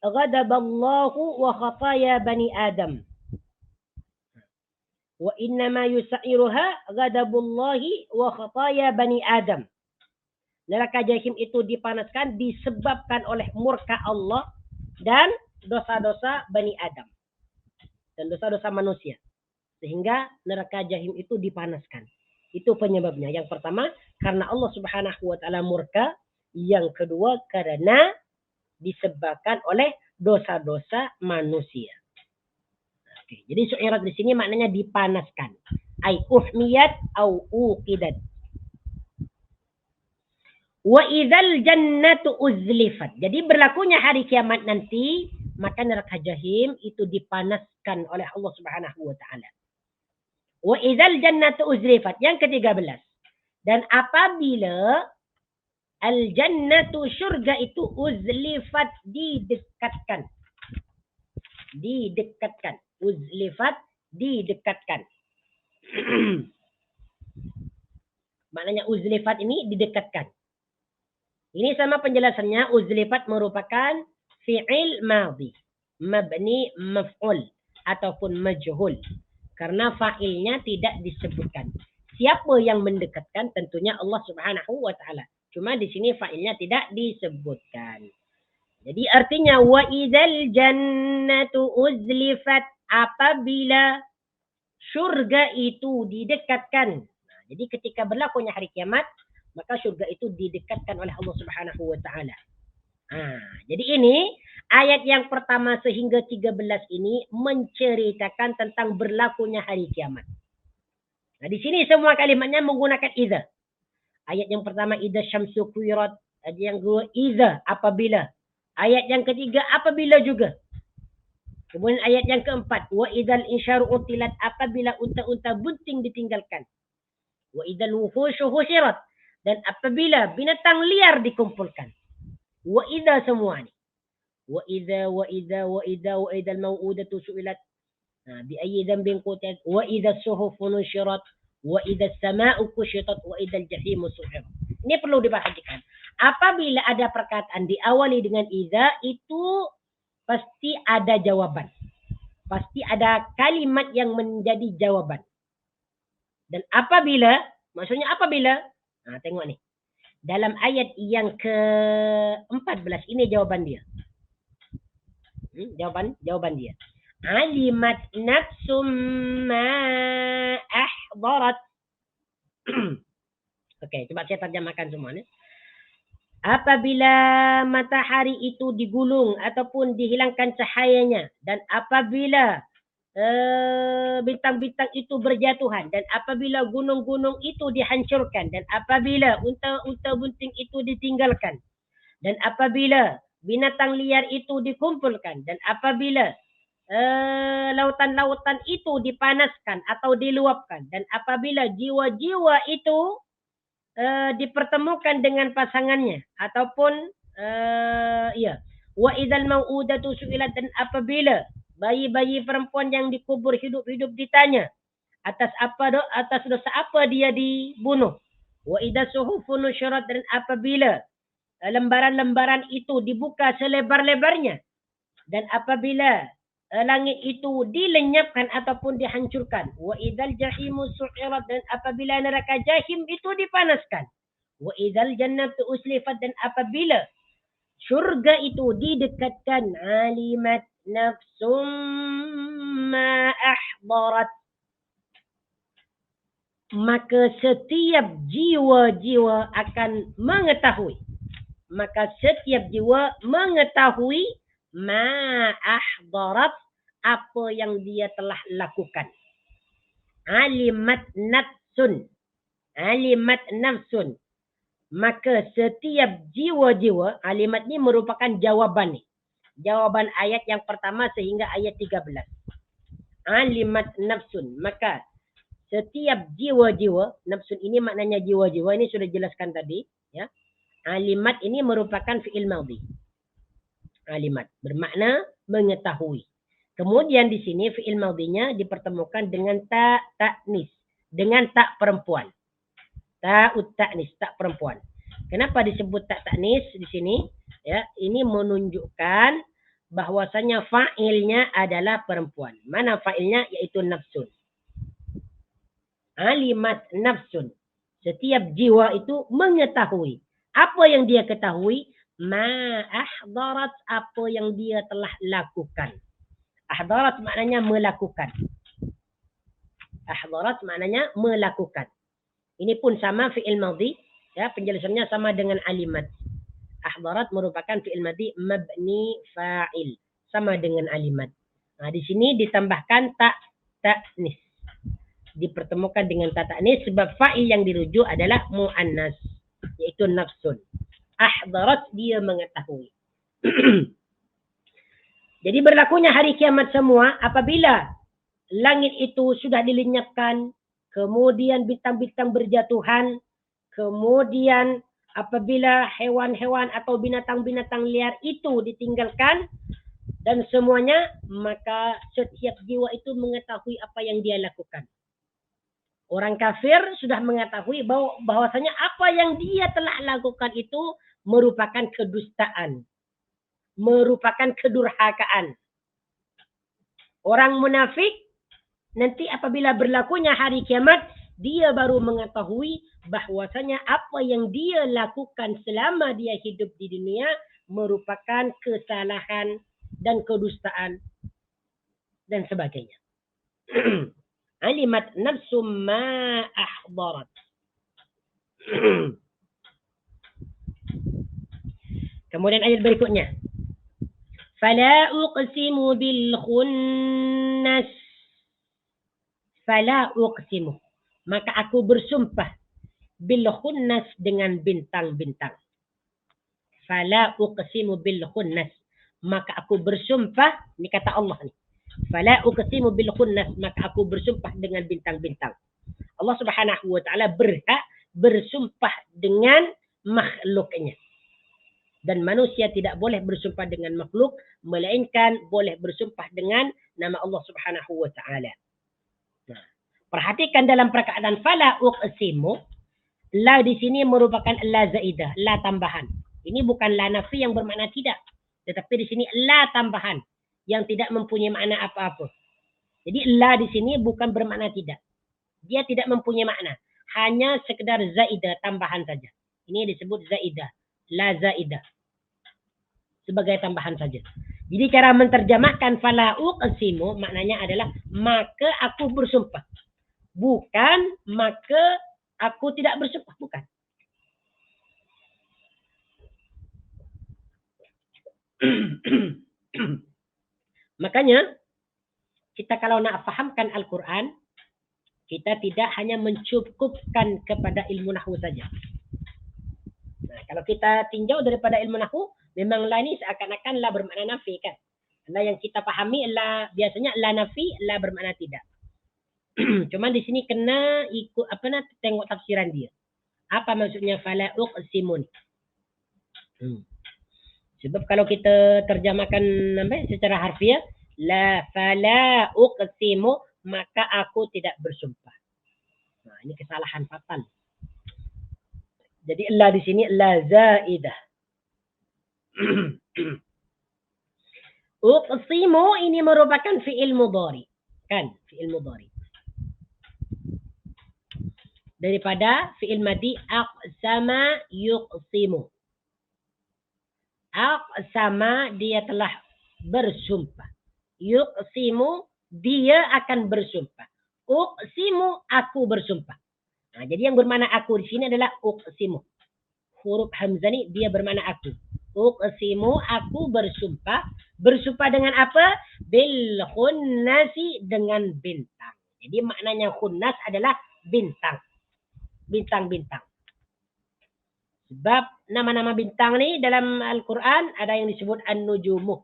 ghadaballahu wa khataya bani Adam. Wa innama yusairuha ghadabullahi wa khataya bani Adam. Neraka jahim itu dipanaskan disebabkan oleh murka Allah dan dosa-dosa Bani Adam. Dan dosa-dosa manusia. Sehingga neraka jahim itu dipanaskan. Itu penyebabnya. Yang pertama, karena Allah Subhanahu wa taala murka. Yang kedua, karena disebabkan oleh dosa-dosa manusia. Oke, jadi su'irat di sini maknanya dipanaskan. Ai uhmiyat au uqidat. Wa idzal jannatu uzlifat. Jadi berlakunya hari kiamat nanti, maka neraka jahim itu dipanaskan oleh Allah Subhanahu wa taala. Wa idzal jannatu uzlifat. Yang ke-13. Dan apabila al-jannatu syurga itu uzlifat didekatkan. Didekatkan. Uzlifat didekatkan. Maknanya uzlifat ini didekatkan. Ini sama penjelasannya, uzlifat merupakan fi'il madhi, mabni maf'ul ataupun majhul. Karena fa'ilnya tidak disebutkan. Siapa yang mendekatkan? Tentunya Allah Subhanahu wa taala. Cuma di sini fa'ilnya tidak disebutkan. Jadi artinya wa idzal jannatu uzlifat, apabila syurga itu didekatkan. Nah, jadi ketika berlakunya hari kiamat, maka syurga itu didekatkan oleh Allah Subhanahu wa taala. Jadi ini ayat yang pertama sehingga 13 ini menceritakan tentang berlakunya hari kiamat. Nah, di sini semua kalimatnya menggunakan idza. Ayat yang pertama idza syamsu kuwirat, ayat yang kedua idza apabila. Ayat yang ketiga apabila juga. Kemudian ayat yang keempat wa idzal insyaru utilat, apabila unta-unta bunting ditinggalkan. Wa idzal wuhushu husyirat, dan apabila binatang liar dikumpulkan. Wa idza semua ni. Wa idza al-mau'udatu su'ilat bi ayyi dhanbin qutilat wa idza as-suhufu nushirat wa idza as-sama'u kushitat wa idza al-jahimu su'irat. Ini perlu diperhatikan. Apabila ada perkataan diawali dengan idza, itu pasti ada jawaban. Pasti ada kalimat yang menjadi jawaban. Dan apabila, maksudnya apabila, nah, tengok nih. Dalam ayat yang ke-14 ini jawaban dia. Jawaban dia. Alimat nafsum ma ahdarat. Oke, coba saya terjemahkan semuanya. Apabila matahari itu digulung ataupun dihilangkan cahayanya, dan apabila bintang-bintang itu berjatuhan, dan apabila gunung-gunung itu dihancurkan, dan apabila unta-unta bunting itu ditinggalkan, dan apabila binatang liar itu dikumpulkan, dan apabila lautan-lautan itu dipanaskan atau diluapkan, dan apabila jiwa-jiwa itu dipertemukan dengan pasangannya, ataupun wa idzal mau'udatu su'ilat, dan apabila bayi-bayi perempuan yang dikubur hidup-hidup ditanya atas dosa apa dia dibunuh. Wa idza suhufun nusyirat, dan apabila lembaran-lembaran itu dibuka selebar-lebarnya, dan apabila langit itu dilenyapkan ataupun dihancurkan. Wa idzal jahimu su'irat, dan apabila neraka jahim itu dipanaskan. Wa idzal jannatu uslifat, dan apabila syurga itu didekatkan. Alimat nafsum ma ahdarat, maka setiap jiwa-jiwa akan mengetahui. Maka setiap jiwa mengetahui ma ahdarat, apa yang dia telah lakukan. Alimat nafsun. Alimat nafsun. Maka setiap jiwa-jiwa, alimat ini merupakan jawaban nih. Jawaban ayat yang pertama sehingga ayat 13. Alimat nafsun. Maka setiap jiwa-jiwa, nafsun ini maknanya jiwa-jiwa, ini sudah jelaskan tadi. Ya. Alimat ini merupakan fi'il madhi. Alimat bermakna mengetahui. Kemudian di sini fi'il madhinya dipertemukan dengan tak ta'nis, dengan tak perempuan. Ta'ut ta'nis, tak perempuan. Kenapa disebut tak ta'nis di sini? Ya, ini menunjukkan bahwasanya fa'ilnya adalah perempuan. Mana fa'ilnya? Yaitu nafsun. Alimat nafsun. Setiap jiwa itu mengetahui. Apa yang dia ketahui? Ma'ahdarat, apa yang dia telah lakukan. Ahdarat maknanya melakukan. Ahdarat maknanya melakukan. Ini pun sama fi'il madhi. Ya, penjelasannya sama dengan alimat. Ahdarat merupakan fi'il madhi mabni fa'il. Sama dengan alimat. Nah, di sini ditambahkan tak ta'nis. Dipertemukan dengan tak ta'nis sebab fa'il yang dirujuk adalah mu'annas. Yaitu nafsun. Ahdarat, dia mengetahui. Jadi berlakunya hari kiamat semua apabila langit itu sudah dilenyapkan, kemudian bintang-bintang berjatuhan, kemudian apabila hewan-hewan atau binatang-binatang liar itu ditinggalkan dan semuanya, maka setiap jiwa itu mengetahui apa yang dia lakukan. Orang kafir sudah mengetahui bahwasanya apa yang dia telah lakukan itu merupakan kedustaan, merupakan kedurhakaan. Orang munafik nanti apabila berlakunya hari kiamat, dia baru mengetahui bahwasanya apa yang dia lakukan selama dia hidup di dunia merupakan kesalahan dan kedustaan dan sebagainya. Alimat nafsum ma ahdarat. Kemudian ayat berikutnya. Fala uqsimu bil khunnas. Fala uqsimu. Maka aku bersumpah bil khunnas, dengan bintang-bintang. Fala uqsimu bil khunnas. Maka aku bersumpah, ini kata Allah nih. Fala uqsimu bil khunnas, maka aku bersumpah dengan bintang-bintang. Allah Subhanahu wa taala berhak bersumpah dengan makhluknya. Dan manusia tidak boleh bersumpah dengan makhluk, melainkan boleh bersumpah dengan nama Allah Subhanahu wa taala. Nah, perhatikan dalam perkataan fala uqsimu, la di sini merupakan la zaidah, la tambahan. Ini bukan la nafi yang bermakna tidak, tetapi di sini la tambahan yang tidak mempunyai makna apa-apa. Jadi la di sini bukan bermakna tidak. Dia tidak mempunyai makna, hanya sekedar zaidah, tambahan saja. Ini disebut zaidah, la zaidah. Sebagai tambahan saja. Jadi cara menterjemahkan fala uqsimu maknanya adalah maka aku bersumpah. Bukan maka aku tidak bersumpah, bukan. Makanya kita kalau nak fahamkan Al-Quran, kita tidak hanya mencukupkan kepada ilmu nahwu saja. Nah, kalau kita tinjau daripada ilmu nahwu, memang la ni seakan-akan la bermakna nafi kan. Karena yang kita pahami la biasanya la nafi, la bermakna tidak. Cuma di sini kena ikut tengok tafsiran dia. Apa maksudnya fala uqsimun? Sebab kalau kita terjemahkan secara harfiah, la fala uqsimu, maka aku tidak bersumpah. Nah, ini kesalahan fatal. Jadi la di sini la zaidah. Uqsimu ini merupakan fi'il mudhari. Kan? Fi'il mudhari. Daripada fi'il madhi aqsama yuqsimu. Aqsama, dia telah bersumpah. Yuqsimu, dia akan bersumpah. Uqsimu, aku bersumpah. Nah, jadi yang bermakna aku di sini adalah uqsimu. Huruf hamzah ni dia bermakna aku. Uqsimu, aku bersumpah. Bersumpah dengan apa? Bil khunnasi, dengan bintang. Jadi maknanya khunnas adalah bintang. Bintang-bintang. Sebab nama-nama bintang ni dalam Al-Quran ada yang disebut an-nujumu.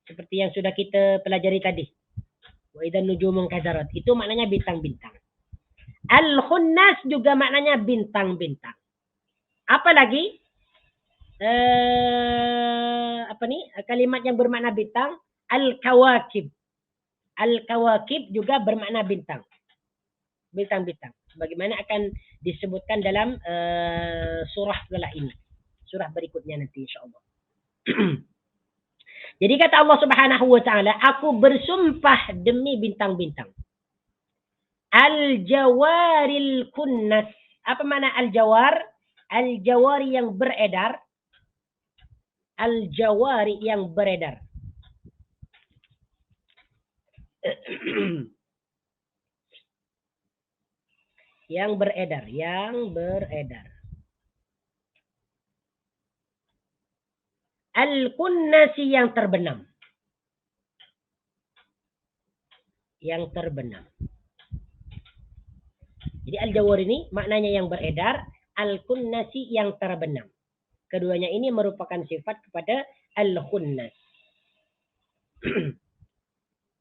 Seperti yang sudah kita pelajari tadi. Wa idzan nujumun kadarat. Itu maknanya bintang-bintang. Al-khunnas juga maknanya bintang-bintang. Apa lagi? Kalimat yang bermakna bintang. Al-kawakib. Al-kawakib juga bermakna bintang. Bintang-bintang. Bagaimana akan disebutkan dalam surah setelah ini. Surah berikutnya nanti insyaAllah. Jadi kata Allah Subhanahu wa taala, aku bersumpah demi bintang-bintang. Al-jawaril kunnas. Apa makna al-jawar? Al-jawari yang beredar. Al-jawari yang beredar. Yang beredar. Al-kunnasi yang terbenam. Jadi al-jawar ini maknanya yang beredar, al-kunnasi yang terbenam. Keduanya ini merupakan sifat kepada al-khunnas.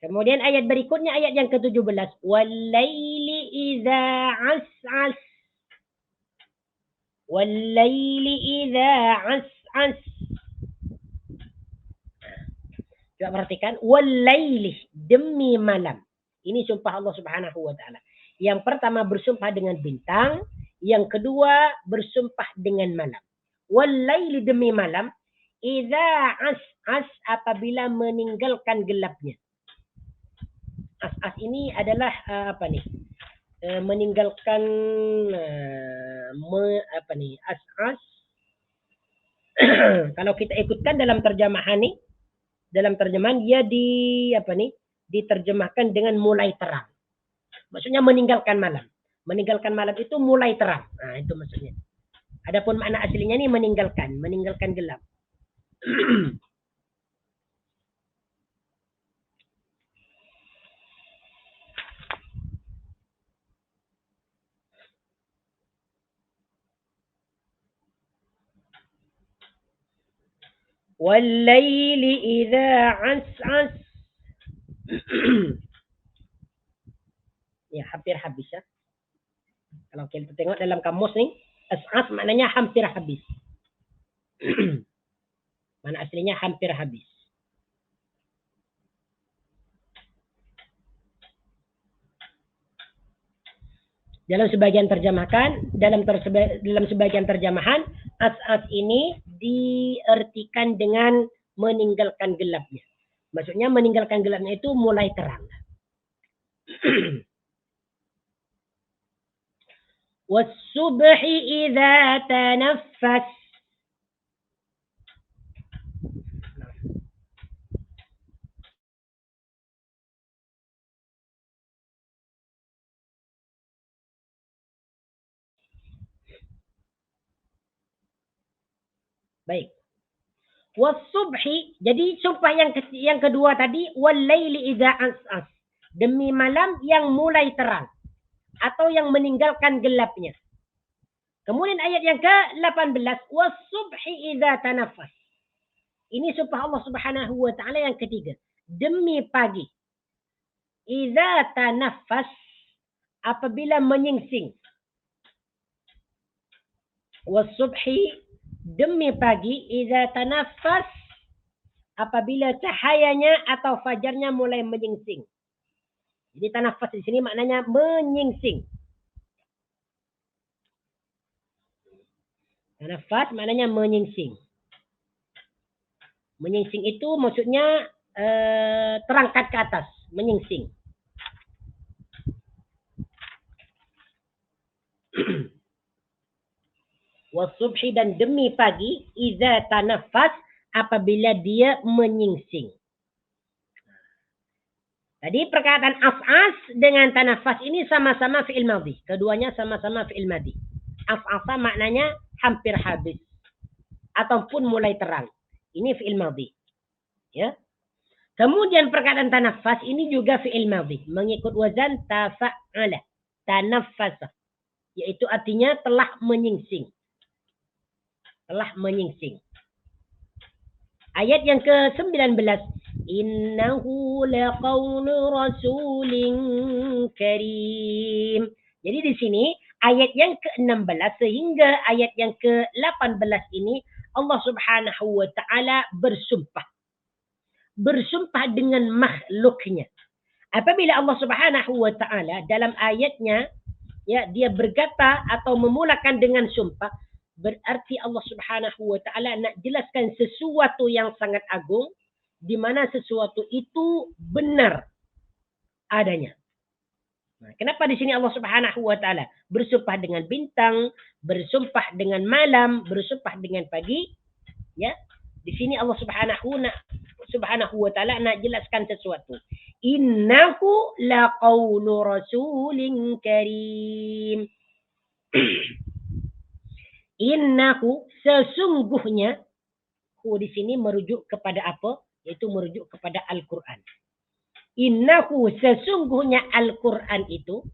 Kemudian ayat berikutnya, ayat yang ke-17. Wal-laili idza as'as. Wal-laili idza as'as. Coba perhatikan. Wal-laili, demi malam. Ini sumpah Allah Subhanahu wa taala. Yang pertama bersumpah dengan bintang, yang kedua bersumpah dengan malam. Wal-laili, demi malam, idza as'as, apabila meninggalkan gelapnya. As-as ini adalah meninggalkan as-as. Kalau kita ikutkan dalam terjemahan nih, dalam terjemahan dia diterjemahkan dengan mulai terang. Maksudnya meninggalkan malam. Meninggalkan malam itu mulai terang. Nah, itu maksudnya. Adapun makna aslinya nih meninggalkan gelap. Wal-laili idza as'as. Ya, hampir habis ya. Kalau kita tengok dalam kamus nih, as'as maknanya hampir habis. Mana aslinya hampir habis. Dalam sebagian terjemahan, as-as ini diartikan dengan meninggalkan gelapnya. Maksudnya meninggalkan gelapnya itu mulai terang. Was-subhi idza tanaffas. Baik. Was-subhi, jadi sumpah yang kedua tadi, wal-laili idza as'as. Demi malam yang mulai terang atau yang meninggalkan gelapnya. Kemudian ayat yang ke-18, was-subhi idza tanaffas. Ini sumpah Allah Subhanahu wa taala yang ketiga. Demi pagi. Idza tanaffas, apabila menyingsing. Was-subhi, demi pagi, idza tanaffas, apabila cahayanya atau fajarnya mulai menyingsing. Jadi tanaffas di sini maknanya menyingsing. Tanaffas maknanya menyingsing. Menyingsing itu maksudnya terangkat ke atas, menyingsing. Wasubhi, dan demi pagi, idza tanaffas, apabila dia menyingsing. Tadi perkataan as'as dengan tanaffas ini sama-sama fi'il madhi. Keduanya sama-sama fi'il madhi. As'asa maknanya hampir habis ataupun mulai terang. Ini fi'il madhi. Ya. Kemudian perkataan tanaffas ini juga fi'il madhi, mengikut wazan tafa'ala, tanaffasa, yaitu artinya telah menyingsing. Telah menyingsing. Ayat yang ke-19, innahu laqawlu rasulin karim. Jadi di sini ayat yang ke-16 sehingga ayat yang ke-18 ini Allah Subhanahu wa taala bersumpah. Bersumpah dengan makhluknya. Apabila Allah Subhanahu wa taala dalam ayatnya ya, dia berkata atau memulakan dengan sumpah, berarti Allah Subhanahu wa taala nak jelaskan sesuatu yang sangat agung, di mana sesuatu itu benar adanya. Nah, kenapa di sini Allah Subhanahu wa taala bersumpah dengan bintang, bersumpah dengan malam, bersumpah dengan pagi? Ya. Di sini Allah Subhanahu wa taala nak jelaskan sesuatu. Innahu laqaulu rasulin karim. Innahu, sesungguhnya, di sini merujuk kepada apa? Yaitu merujuk kepada Al-Quran. Innahu, sesungguhnya Al-Quran itu.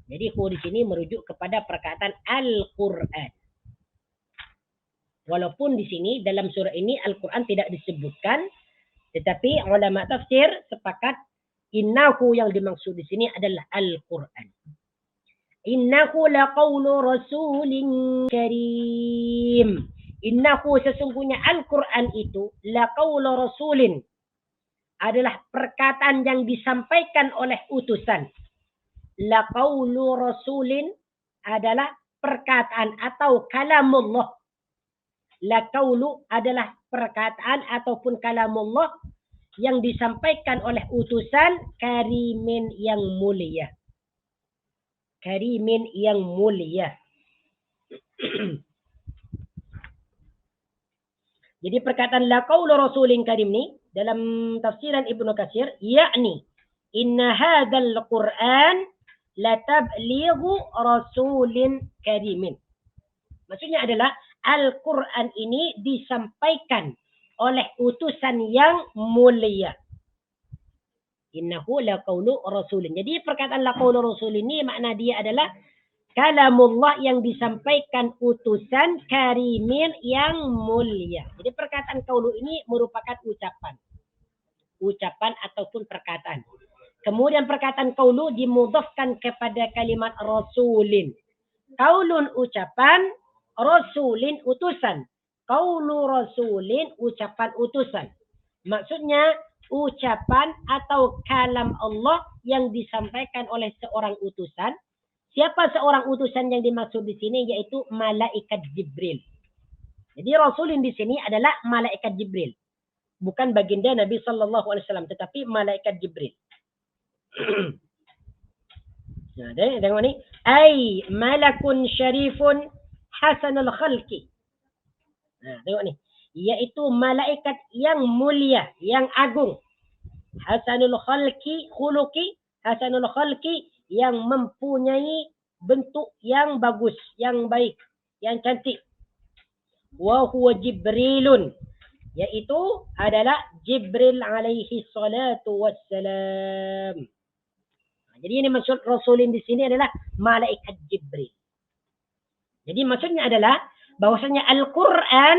Jadi di sini merujuk kepada perkataan Al-Quran. Walaupun di sini dalam surah ini Al-Quran tidak disebutkan, tetapi ulama tafsir sepakat innahu yang dimaksud di sini adalah Al-Quran. Innahu laqaulu rasulin karim. Innahu, sesungguhnya Al-Quran itu laqaulu rasulin, adalah perkataan yang disampaikan oleh utusan. Laqaulu rasulin adalah perkataan atau kalamullah. Laqaulu adalah perkataan ataupun kalamullah yang disampaikan oleh utusan karimin yang mulia. Karimin yang mulia. Jadi perkataan laqaulu rasulin karim ni dalam tafsiran Ibnu Katsir, yakni inna hadzal Qur'an la tablighu rasulin karimin. Maksudnya adalah Al-Quran ini disampaikan oleh utusan yang mulia. Innahu laqaulu rasulin. Jadi perkataan laqaulu rasul ini makna dia adalah kalamullah yang disampaikan utusan karimin yang mulia. Jadi perkataan qaulu ini merupakan ucapan. Ucapan ataupun perkataan. Kemudian perkataan qaulu dimudhafkan kepada kalimat rasulin. Qaulun ucapan, rasulin utusan. Qaulu rasulin ucapan utusan. Maksudnya ucapan atau kalam Allah yang disampaikan oleh seorang utusan. Siapa seorang utusan yang dimaksud di sini? Yaitu malaikat Jibril. Jadi rasulin di sini adalah malaikat Jibril. Bukan baginda Nabi sallallahu alaihi wasallam, tetapi malaikat Jibril. Nah, tengok ni. Ai malakun syarifun hasanul khalqi. Nah, tengok ni. Yaitu malaikat yang mulia, yang agung. Hasanul khalqi, khuluqi, hasanul khalqi, yang mempunyai bentuk yang bagus, yang baik, yang cantik. Wa huwa Jibrilun, yaitu adalah Jibril alaihi salatu wassalam. Jadi ini maksud rasulin di sini adalah malaikat Jibril. Jadi maksudnya adalah bahwasanya Al-Quran,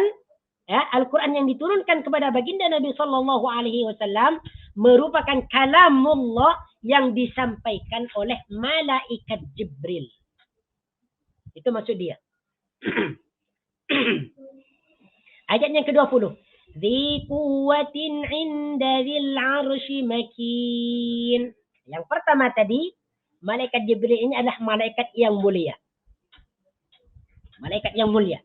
ya, Al-Quran yang diturunkan kepada baginda Nabi sallallahu alaihi wasallam merupakan kalamullah yang disampaikan oleh malaikat Jibril. Itu maksud dia. Ayat yang ke-20. Dzi quwwatin 'inda dzil 'arsy makin. Yang pertama tadi, malaikat Jibril ini adalah malaikat yang mulia. Malaikat yang mulia.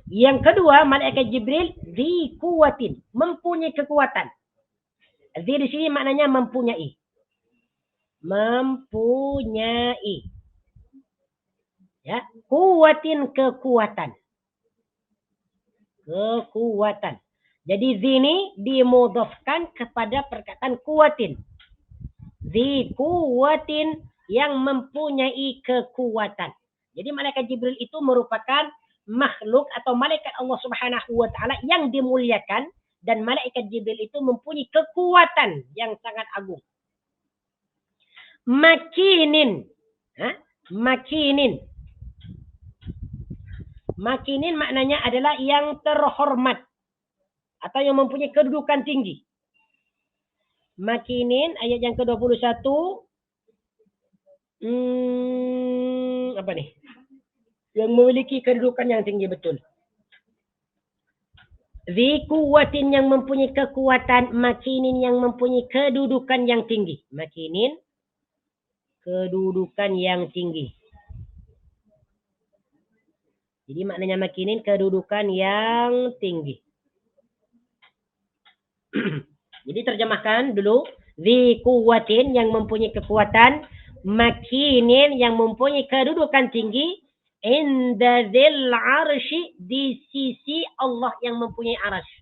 Yang kedua, malaikat Jibril dzi quwwatin, mempunyai kekuatan. Dzi di sini maknanya mempunyai. Mempunyai. Ya, kuwatin, kekuatan. Kekuatan. Jadi zini dimudhafkan kepada perkataan kuwatin. Zi kuwatin, yang mempunyai kekuatan. Jadi malaikat Jibril itu merupakan makhluk atau malaikat Allah Subhanahu wa taala yang dimuliakan, dan malaikat Jibril itu mempunyai kekuatan yang sangat agung. Makinin. Makinin. Makinin maknanya adalah yang terhormat atau yang mempunyai kedudukan tinggi. Makinin ayat yang ke-21. Apa nih? Yang memiliki kedudukan yang tinggi betul. Dzi quwwatin, yang mempunyai kekuatan, makinin yang mempunyai kedudukan yang tinggi. Makinin, kedudukan yang tinggi. Jadi maknanya makinin kedudukan yang tinggi. Jadi terjemahkan dulu. Dzi quwwatin yang mempunyai kekuatan. Makinin yang mempunyai kedudukan tinggi. Inda dzil arsy di sisi Allah yang mempunyai arsy.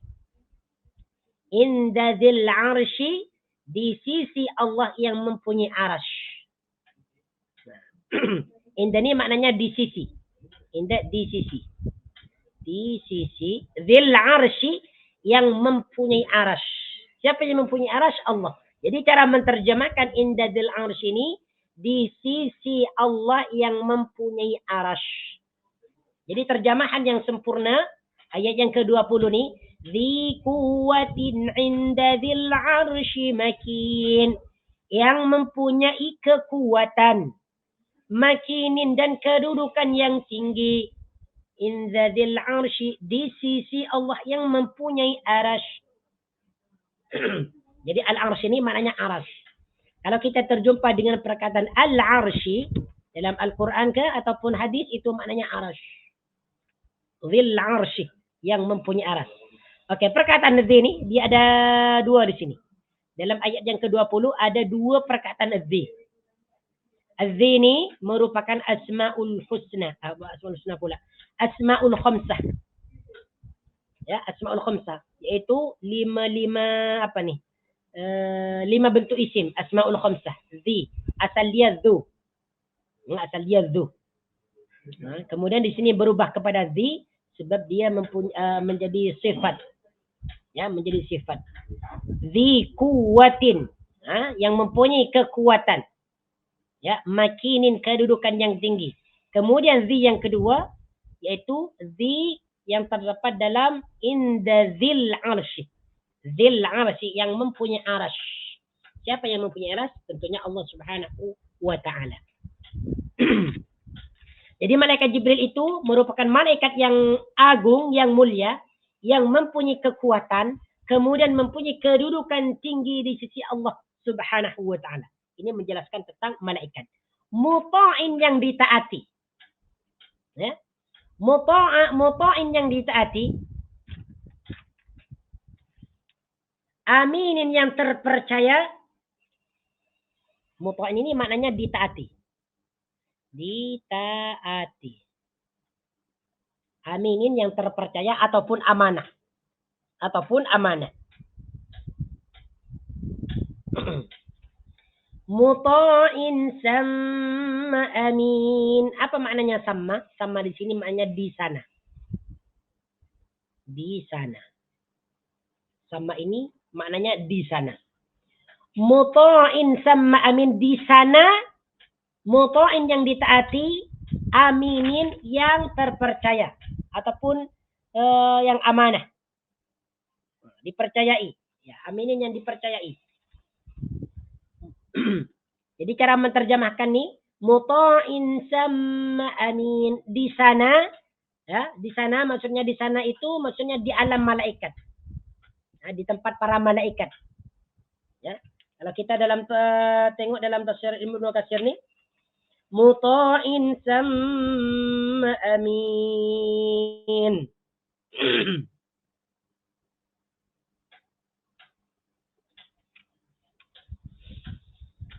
Inda dzil arsy di sisi Allah yang mempunyai arsy. Inda ini maknanya di sisi. Inda di sisi. Di sisi. Dzil arsy yang mempunyai arsy. Siapa yang mempunyai arsy? Allah. Jadi cara menterjemahkan inda dzil arsy ini di sisi Allah yang mempunyai arsy. Jadi terjemahan yang sempurna ayat yang ke-20 nih, dzi quwwatin inda dzil arsy makin, yang mempunyai kekuatan, makinin dan kedudukan yang tinggi, inda dzil arsy di sisi Allah yang mempunyai arsy. Jadi al-arsy ini maknanya arsy. Kalau kita terjumpa dengan perkataan al-arsy dalam Al-Quran ke ataupun hadis, itu maknanya arsy. Dzil arsy yang mempunyai arsy. Oke, perkataan dzi ini dia ada dua di sini. Dalam ayat yang ke-20 ada dua perkataan dzi. Dzi ini merupakan asmaul husna. Asmaul husna pula. Asmaul khamsah. Ya, asmaul khamsah. Yaitu lima apa nih? 5 bentuk isim. Asmaul khamsah. Dzi. Asal dia dzu. Asal dia dzu. Kemudian di sini berubah kepada dzi sebab dia menjadi sifat. Ya, menjadi sifat. Dzi quwwatin, yang mempunyai kekuatan. Ya, makinin kedudukan yang tinggi. Kemudian dzi yang kedua yaitu dzi yang terdapat dalam inda dzil arsy. Dzil arsy yang mempunyai arsy. Siapa yang mempunyai arsy? Tentunya Allah Subhanahu wa taala. Jadi malaikat Jibril itu merupakan malaikat yang agung, yang mulia, yang mempunyai kekuatan, kemudian mempunyai kedudukan tinggi di sisi Allah Subhanahu wa taala. Ini menjelaskan tentang malaikat. Muta'in yang ditaati. Ya. Muta'in yang ditaati. Aminin yang terpercaya. Muta'in ini maknanya ditaati. Ditaati. Aminin yang terpercaya ataupun amanah. Ataupun amanah. Muta'in sama amin. Apa maknanya sama? Sama di sini maknanya di sana. Di sana. Sama ini maknanya di sana. Muta'in sama amin di sana. Muta'in yang ditaati. Aminin yang terpercaya. Ataupun yang amanah. Dipercayai. Ya, aminin yang dipercayai. Jadi cara menterjemahkan nih, muta'in sama amin di sana, ya, di sana maksudnya di sana itu maksudnya di alam malaikat. Nah, di tempat para malaikat. Ya. Kalau kita tengok dalam tafsir Ibnu Katsir nih, muta'in sama amin.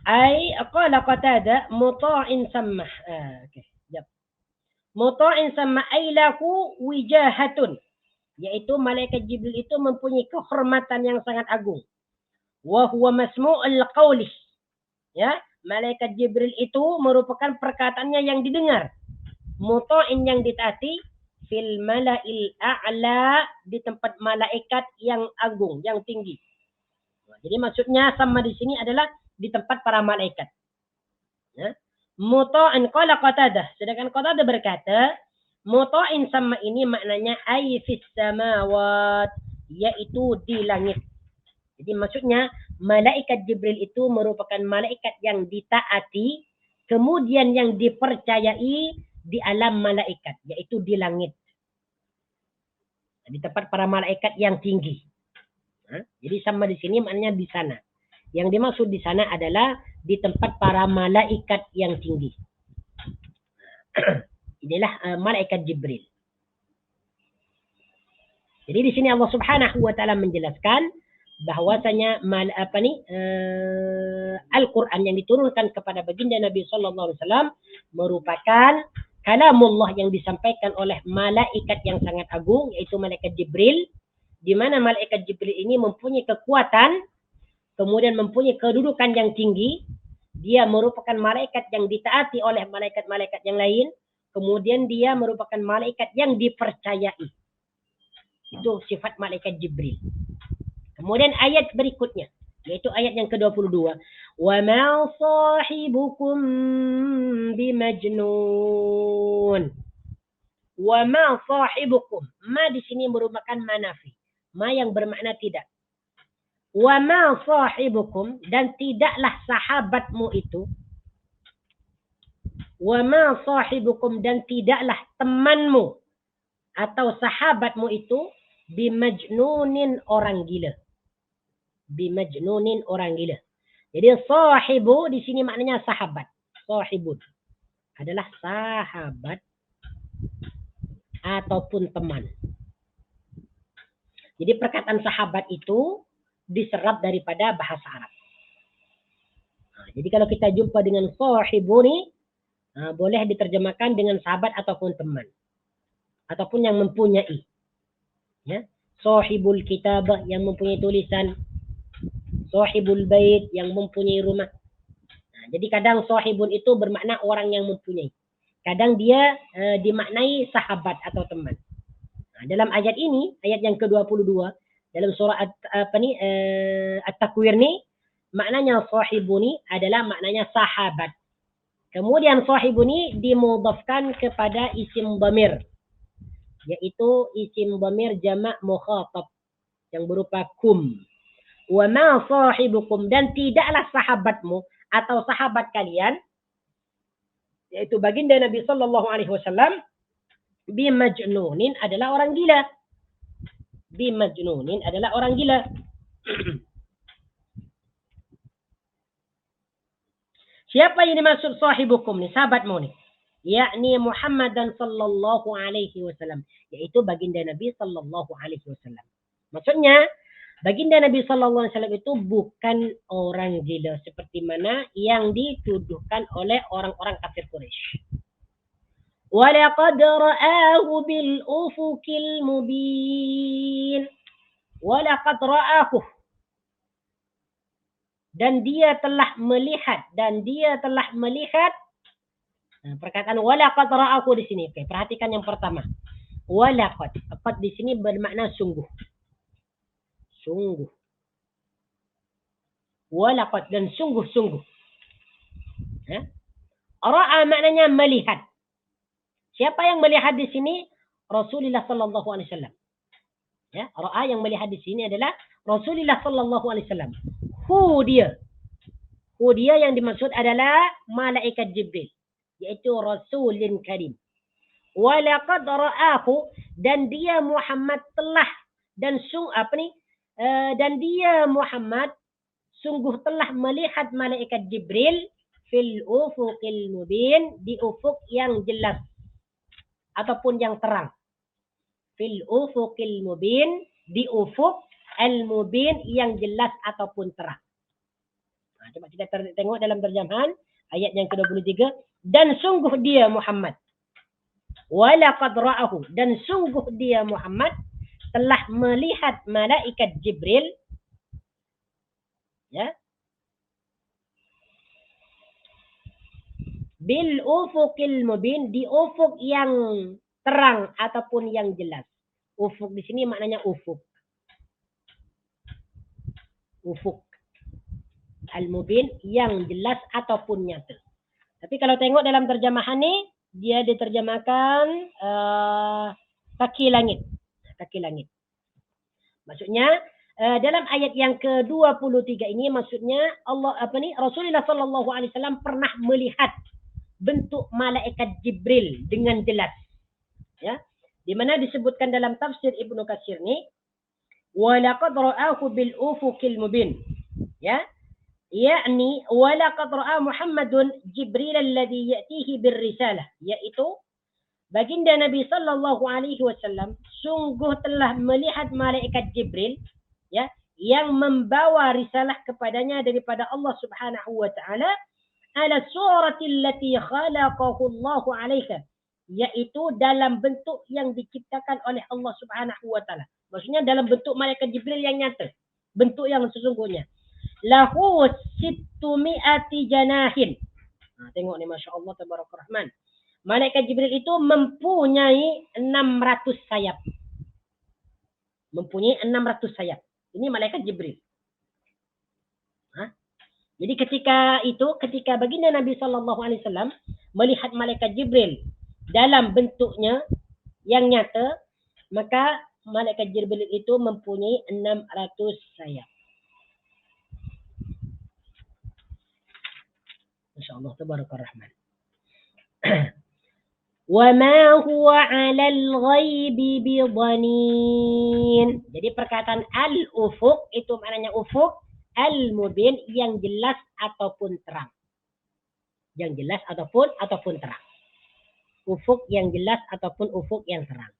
Ai qala Qatada muta'in sama. Okey, jap. Muta'in sama ai lahu wijahatun. Yaitu malaikat Jibril itu mempunyai kehormatan yang sangat agung. Wa huwa masmu'ul qawli. Ya, malaikat Jibril itu merupakan perkataannya yang didengar. Muta'in yang ditaati fil mala'il a'la, di tempat malaikat yang agung, yang tinggi. Jadi maksudnya sama di sini adalah di tempat para malaikat. Ya. Muta'in qala Qatadah. Sedangkan Qatadah berkata, muta'in sama ini maknanya ay fis samawat, yaitu di langit. Jadi maksudnya malaikat Jibril itu merupakan malaikat yang ditaati, kemudian yang dipercayai di alam malaikat, yaitu di langit. Di tempat para malaikat yang tinggi. Jadi sama di sini maknanya di sana. Yang dimaksud di sana adalah di tempat para malaikat yang tinggi. Inilah malaikat Jibril. Jadi di sini Allah Subhanahu wa taala menjelaskan bahwasanya Al-Qur'an yang diturunkan kepada baginda Nabi sallallahu alaihi wasallam merupakan kalamullah yang disampaikan oleh malaikat yang sangat agung, yaitu malaikat Jibril, di mana malaikat Jibril ini mempunyai kekuatan, kemudian mempunyai kedudukan yang tinggi. Dia merupakan malaikat yang ditaati oleh malaikat-malaikat yang lain, kemudian dia merupakan malaikat yang dipercayai. Itu sifat malaikat Jibril. Kemudian ayat berikutnya, yaitu ayat yang ke-22. Wa ma sahibukum bimajnun. Wa ma sahibukum. Ma di sini merupakan manafi. Ma yang bermakna tidak. Wa ma sahibukum, dan tidaklah sahabatmu itu. Wa ma sahibukum, dan tidaklah temanmu atau sahabatmu itu bimajnunin, orang gila. Bimajnunin, orang gila. Jadi sahibu di sini maknanya sahabat. Sahibun adalah sahabat ataupun teman. Jadi perkataan sahabat itu diserap daripada bahasa Arab. Jadi kalau kita jumpa dengan sahibuni, boleh diterjemahkan dengan sahabat ataupun teman, ataupun yang mempunyai. Ya, sahibul kitabah, yang mempunyai tulisan. Sahibul bait, yang mempunyai rumah. Jadi kadang sahibun itu bermakna orang yang mempunyai. Kadang dia dimaknai sahabat atau teman. Dalam ayat ini, ayat yang ke-22 dalam surah At-Takwir ni, maknanya sahibuni adalah maknanya sahabat. Kemudian sahibuni dimudhafkan kepada isim dhamir, yaitu isim dhamir jamak mukhatab yang berupa kum. Wa ma sahibukum, dan tidaklah sahabatmu atau sahabat kalian, yaitu baginda Nabi sallallahu alaihi wasallam, bimajnunin, adalah orang gila. Bimajnunin adalah orang gila. Siapa yang dimaksud sahibukum ni, sahabatmu ni? Yakni Muhammadan sallallahu alaihi wasallam, yaitu baginda Nabi sallallahu alaihi wasallam. Maksudnya baginda Nabi sallallahu alaihi wasallam itu bukan orang gila seperti mana yang dituduhkan oleh orang-orang kafir Quraisy. Walaqad ra'ahu bil ufuqil mubin. Walaqad ra'ahu, dan dia telah melihat, perkataan walaqad ra'ahu di sini. Oke, perhatikan yang pertama. Walaqad, qad di sini bermakna sungguh. Sungguh. Walaqad, dan sungguh-sungguh. Ra'a maknanya melihat. Siapa yang melihat di sini? Rasulullah sallallahu alaihi wasallam. Ya, ra'a yang melihat di sini adalah Rasulullah sallallahu alaihi wasallam. Hu dia yang dimaksud adalah malaikat Jibril, yaitu Rasulun Karim. Walaqad ra'ahu, dan dia Muhammad telah, dan dia Muhammad sungguh telah melihat malaikat Jibril fil ufuqil mubin, di ufuk yang jelas ataupun yang terang. Fil ufuqil mubin, di ufuk al-mubin, yang jelas ataupun terang. Coba kita tengok dalam terjemahan ayat yang ke-23. Dan sungguh dia Muhammad, walaqad ra'ahu, dan sungguh dia Muhammad telah melihat malaikat Jibril, ya, bil ufuqil mubin, di ufuk yang terang ataupun yang jelas. Ufuk di sini maknanya ufuk. Ufuk al-mubin, yang jelas ataupun nyata. Tapi kalau tengok dalam terjemahan ni, dia diterjemahkan kaki langit. Kaki langit. Maksudnya dalam ayat yang ke-23 ini, maksudnya Rasulullah sallallahu alaihi wasallam pernah melihat bentuk malaikat Jibril dengan jelas. Ya, di mana disebutkan dalam tafsir Ibnu Katsir ni, walaqad ra'ahu bil ufuqil mubin. Ya, yakni walaqad ra'a Muhammadun Jibril alladhi ya'tihi birrisalah, yaitu baginda Nabi sallallahu alaihi wasallam sungguh telah melihat malaikat Jibril, ya, yang membawa risalah kepadanya daripada Allah Subhanahu wa taala ala surati allati khalaqahu Allah 'alaiha, yaitu dalam bentuk yang diciptakan oleh Allah Subhanahu wa taala. Maksudnya dalam bentuk malaikat Jibril yang nyata, bentuk yang sesungguhnya. Lahu sittumi'ati janahin. Nah, tengok ni, Masya Allah, Tabarakur Rahman. Malaikat Jibril itu mempunyai 600 sayap. Mempunyai 600 sayap. Ini malaikat Jibril. Jadi ketika baginda Nabi SAW melihat malaikat Jibril dalam bentuknya yang nyata, maka malaikat Jibril itu mempunyai 600 sayap. Masya Allah, Tabarakur Rahman. وَمَا هُوَ عَلَى الْغَيْبِ بِضَنِينٍ. Jadi perkataan al-ufuq itu maknanya ufuk al-mubin, yang jelas ataupun terang. Yang jelas ataupun terang. Ufuk yang jelas ataupun ufuk yang terang.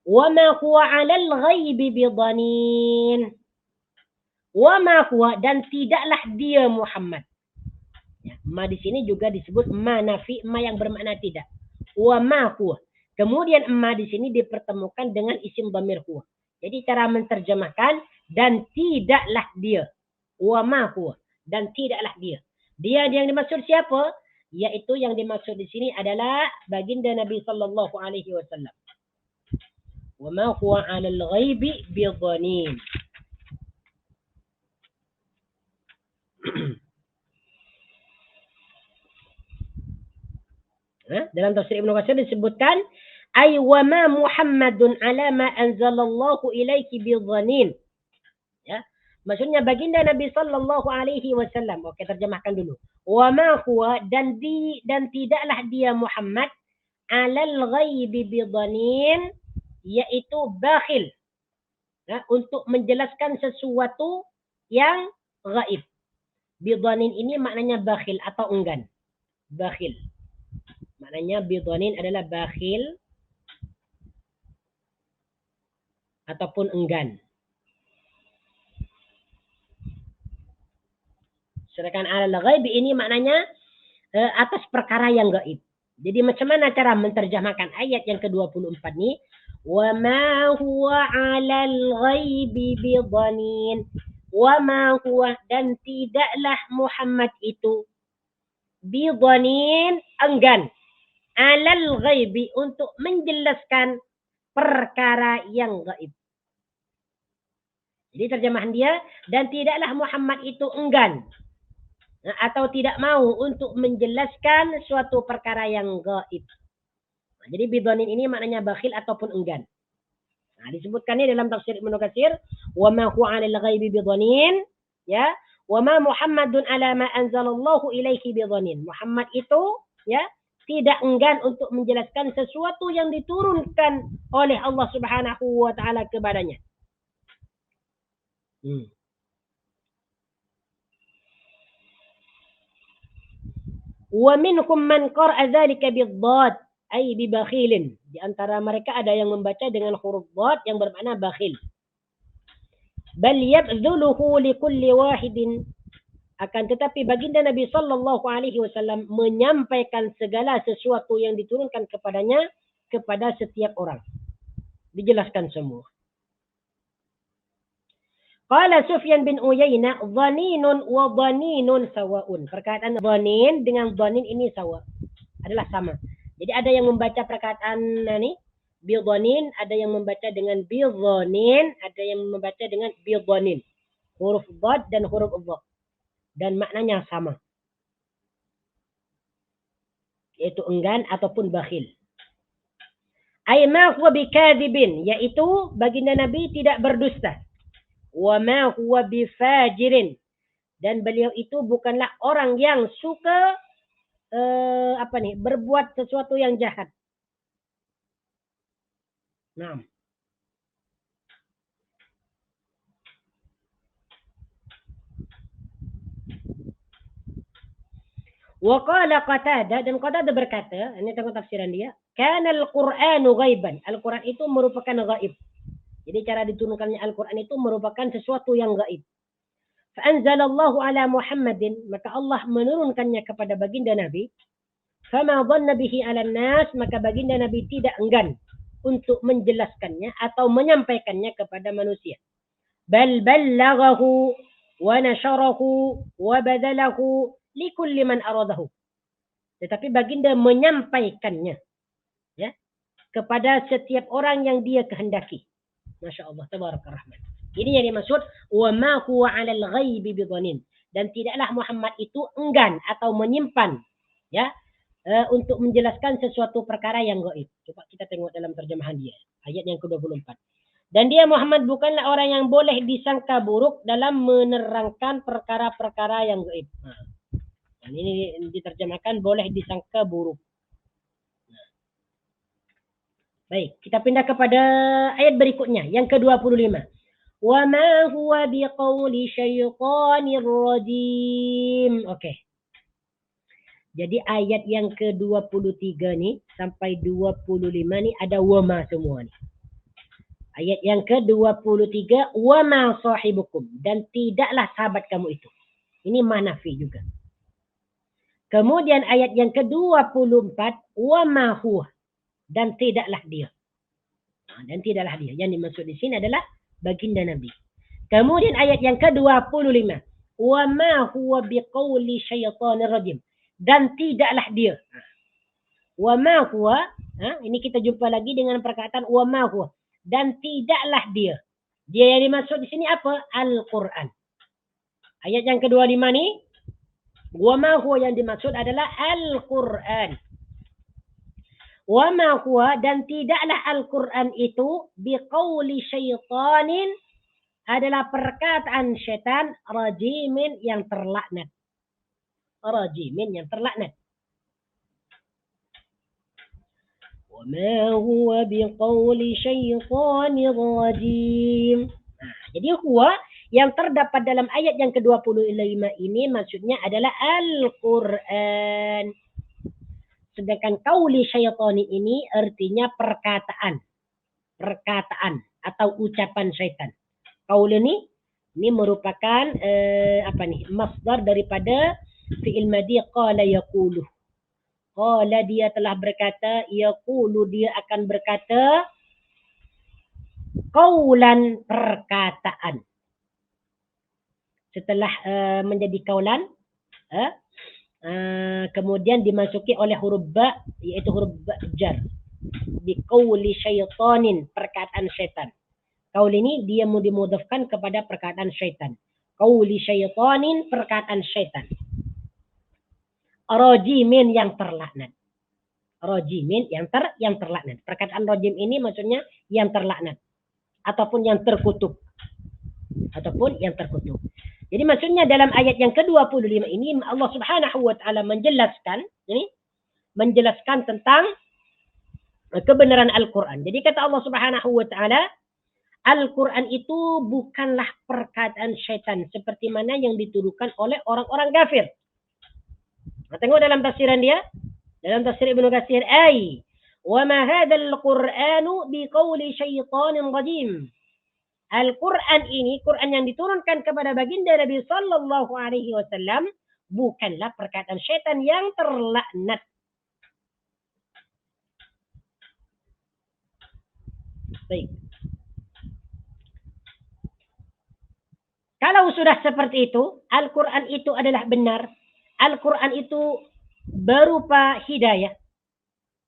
وَمَا هُوَ عَلَى الْغَيْبِ بِضَنِينٍ. وَمَا هُوَ, dan tidaklah dia Muhammad. Ya, ma di sini juga disebut ma nafi, ma yang bermakna tidak. Wa ma huwa. Kemudian ma di sini dipertemukan dengan isim dhamir huwa. Jadi cara menterjemahkan, dan tidaklah dia. Wa ma huwa, dan tidaklah dia. Dia yang dimaksud siapa? Yaitu yang dimaksud di sini adalah baginda Nabi sallallahu alaihi wasallam. Wa ma huwa 'alal ghaibi bidhanin. Dalam tafsir Ibnu Katsir disebutkan ay wa ma Muhammadun ala ma anzalallahu ilaiki bidhanin. Ya. Maksudnya baginda Nabi sallallahu alaihi wasallam. Oke, terjemahkan dulu. Wa ma huwa, dan tidaklah dia Muhammad alal ghaibi bidhanin, yaitu bakhil. Ya, untuk menjelaskan sesuatu yang gaib. Bidhanin ini maknanya bakhil atau enggan. Bakhil. Maknanya bidhanin adalah bakhil ataupun enggan. Sedangkan alal ghaib ini maknanya atas perkara yang gaib. Jadi macam mana cara menterjemahkan ayat yang ke-24 ni? Wa ma huwa 'alal ghaibi bidhanin. Wa ma huwa, dan tidaklah Muhammad itu bidhanin, enggan, 'alal ghaibi, untuk menjelaskan perkara yang gaib. Jadi terjemahan dia, dan tidaklah Muhammad itu enggan atau tidak mau untuk menjelaskan suatu perkara yang gaib. Nah, jadi bidhanin ini maknanya bakhil ataupun enggan. Nah, disebutkan ini dalam tafsir Ibnu Katsir, wa ma huwa 'alal ghaibi bidhanin, ya, wa ma Muhammadun 'ala ma anzalallahu ilaihi bidhanin. Muhammad itu, ya, tidak enggan untuk menjelaskan sesuatu yang diturunkan oleh Allah Subhanahu wa taala kepadanya. Wa minhum man qara'a dzalika bid-dhad ay bi bakhilin. Di antara mereka ada yang membaca dengan huruf dhad yang bermakna bakhil. Bal yabdhuluhu li kulli wahidin. Akan tetapi baginda Nabi sallallahu alaihi wasallam menyampaikan segala sesuatu yang diturunkan kepadanya kepada setiap orang. Dijelaskan semua. Qala Sufyan bin Uyainah, dhaninun wa dhaninun sawa'un. Perkataan dhanin dengan dhanin ini sama. Adalah sama. Jadi ada yang membaca perkataan ini bidhanin, ada yang membaca dengan bidhanin, ada yang membaca dengan bidhanin. Huruf dhad dan huruf dha. Dan maknanya sama. Yaitu enggan ataupun bakhil. Ay ma huwa bikadibin, yaitu baginda Nabi tidak berdusta. Wa ma huwa bifajirin, dan beliau itu bukanlah orang yang suka berbuat sesuatu yang jahat. Nah. Wa qala Qatadah, dan Qatadah berkata, ini tengok tafsiran dia, kana al-Qur'anu ghaiban. Al-Qur'an itu merupakan gaib. Jadi cara diturunkannya Al-Qur'an itu merupakan sesuatu yang gaib. Fa anzalallahu ala Muhammadin, maka Allah menurunkannya kepada baginda Nabi. Fama dhanna bihi 'alan nas, maka baginda Nabi tidak enggan untuk menjelaskannya atau menyampaikannya kepada manusia. Bal ballaghahu wa nasharahu wa badalahu likulli man aradahu. Tetapi baginda menyampaikannya, ya, kepada setiap orang yang dia kehendaki. Masya Allah, tabarakar rahman. Ini yang dimaksud wa ma huwa 'alal ghaibi bidhanin, dan tidaklah Muhammad itu enggan atau menyimpan, ya, untuk menjelaskan sesuatu perkara yang gaib. Coba kita tengok dalam terjemahan dia, ayat yang ke-24. Dan dia Muhammad bukanlah orang yang boleh disangka buruk dalam menerangkan perkara-perkara yang gaib. Dan ini diterjemahkan boleh disangka buruk. Baik, kita pindah kepada ayat berikutnya, yang ke-25. Wa ma huwa biqauli syaitanir rajim. Oke. Jadi ayat yang ke-23 nih sampai 25 nih ada wama semua nih. Ayat yang ke-23, wama sahibukum, dan tidaklah sahabat kamu itu. Ini manafi juga. Kemudian ayat yang ke-24, wama huwa, dan tidaklah dia. Dan tidaklah dia. Yang dimaksud di sini adalah baginda Nabi. Kemudian ayat yang ke-25, wama huwa biqauli syaitanir rajim, dan tidaklah dia. Wa ma huwa, ini kita jumpa lagi dengan perkataan wa ma huwa, dan tidaklah dia. Dia yang dimaksud di sini apa? Al-Qur'an. Ayat yang ke-25 ni, wa ma huwa yang dimaksud adalah Al-Qur'an. Wa ma huwa, dan tidaklah Al-Qur'an itu biqauli syaitanin, adalah perkataan syaitan, rajimin, yang terlaknat. Rajimin, yang terlaknat. وَمَا هُوَ بِقَوْلِ شَيْطَانٍ رَجِيمٍ. Jadi huwa yang terdapat dalam ayat yang ke-25 ini maksudnya adalah Al-Qur'an. Sedangkan qauli syaitani ini artinya perkataan. Perkataan atau ucapan syaitan. Qaul ini merupakan masdar daripada fi'il madhi qala yaqulu. Qala, dia telah berkata, yaqulu, dia akan berkata, qaulan, perkataan. Setelah menjadi qaulan, kemudian dimasuki oleh huruf ba, yaitu huruf ba jar. Biqauli syaitanin, perkataan syaitan. Qaul ini dia dimudhafkan kepada perkataan syaitan. Qauli syaitanin, perkataan syaitan. Rajimin, yang terlaknat. Rajimin, yang terlaknat. Perkataan rajim ini maksudnya yang terlaknat ataupun yang terkutuk. Jadi maksudnya dalam ayat yang ke-25 ini Allah Subhanahu wa taala menjelaskan tentang kebenaran Al-Qur'an. Jadi kata Allah Subhanahu wa taala, Al-Qur'an itu bukanlah perkataan syaitan seperti mana yang dituduhkan oleh orang-orang kafir. Nah, tengok dalam tafsiran dia, dalam tafsir Ibnu Katsir, wa ma hadzal Qur'anu biqauli syaitanin rajim. Al-Qur'an ini, Qur'an yang diturunkan kepada baginda Nabi sallallahu alaihi wasallam, bukanlah perkataan syaitan yang terlaknat. Baik. Kalau sudah seperti itu, Al-Qur'an itu adalah benar. Al-Qur'an itu berupa hidayah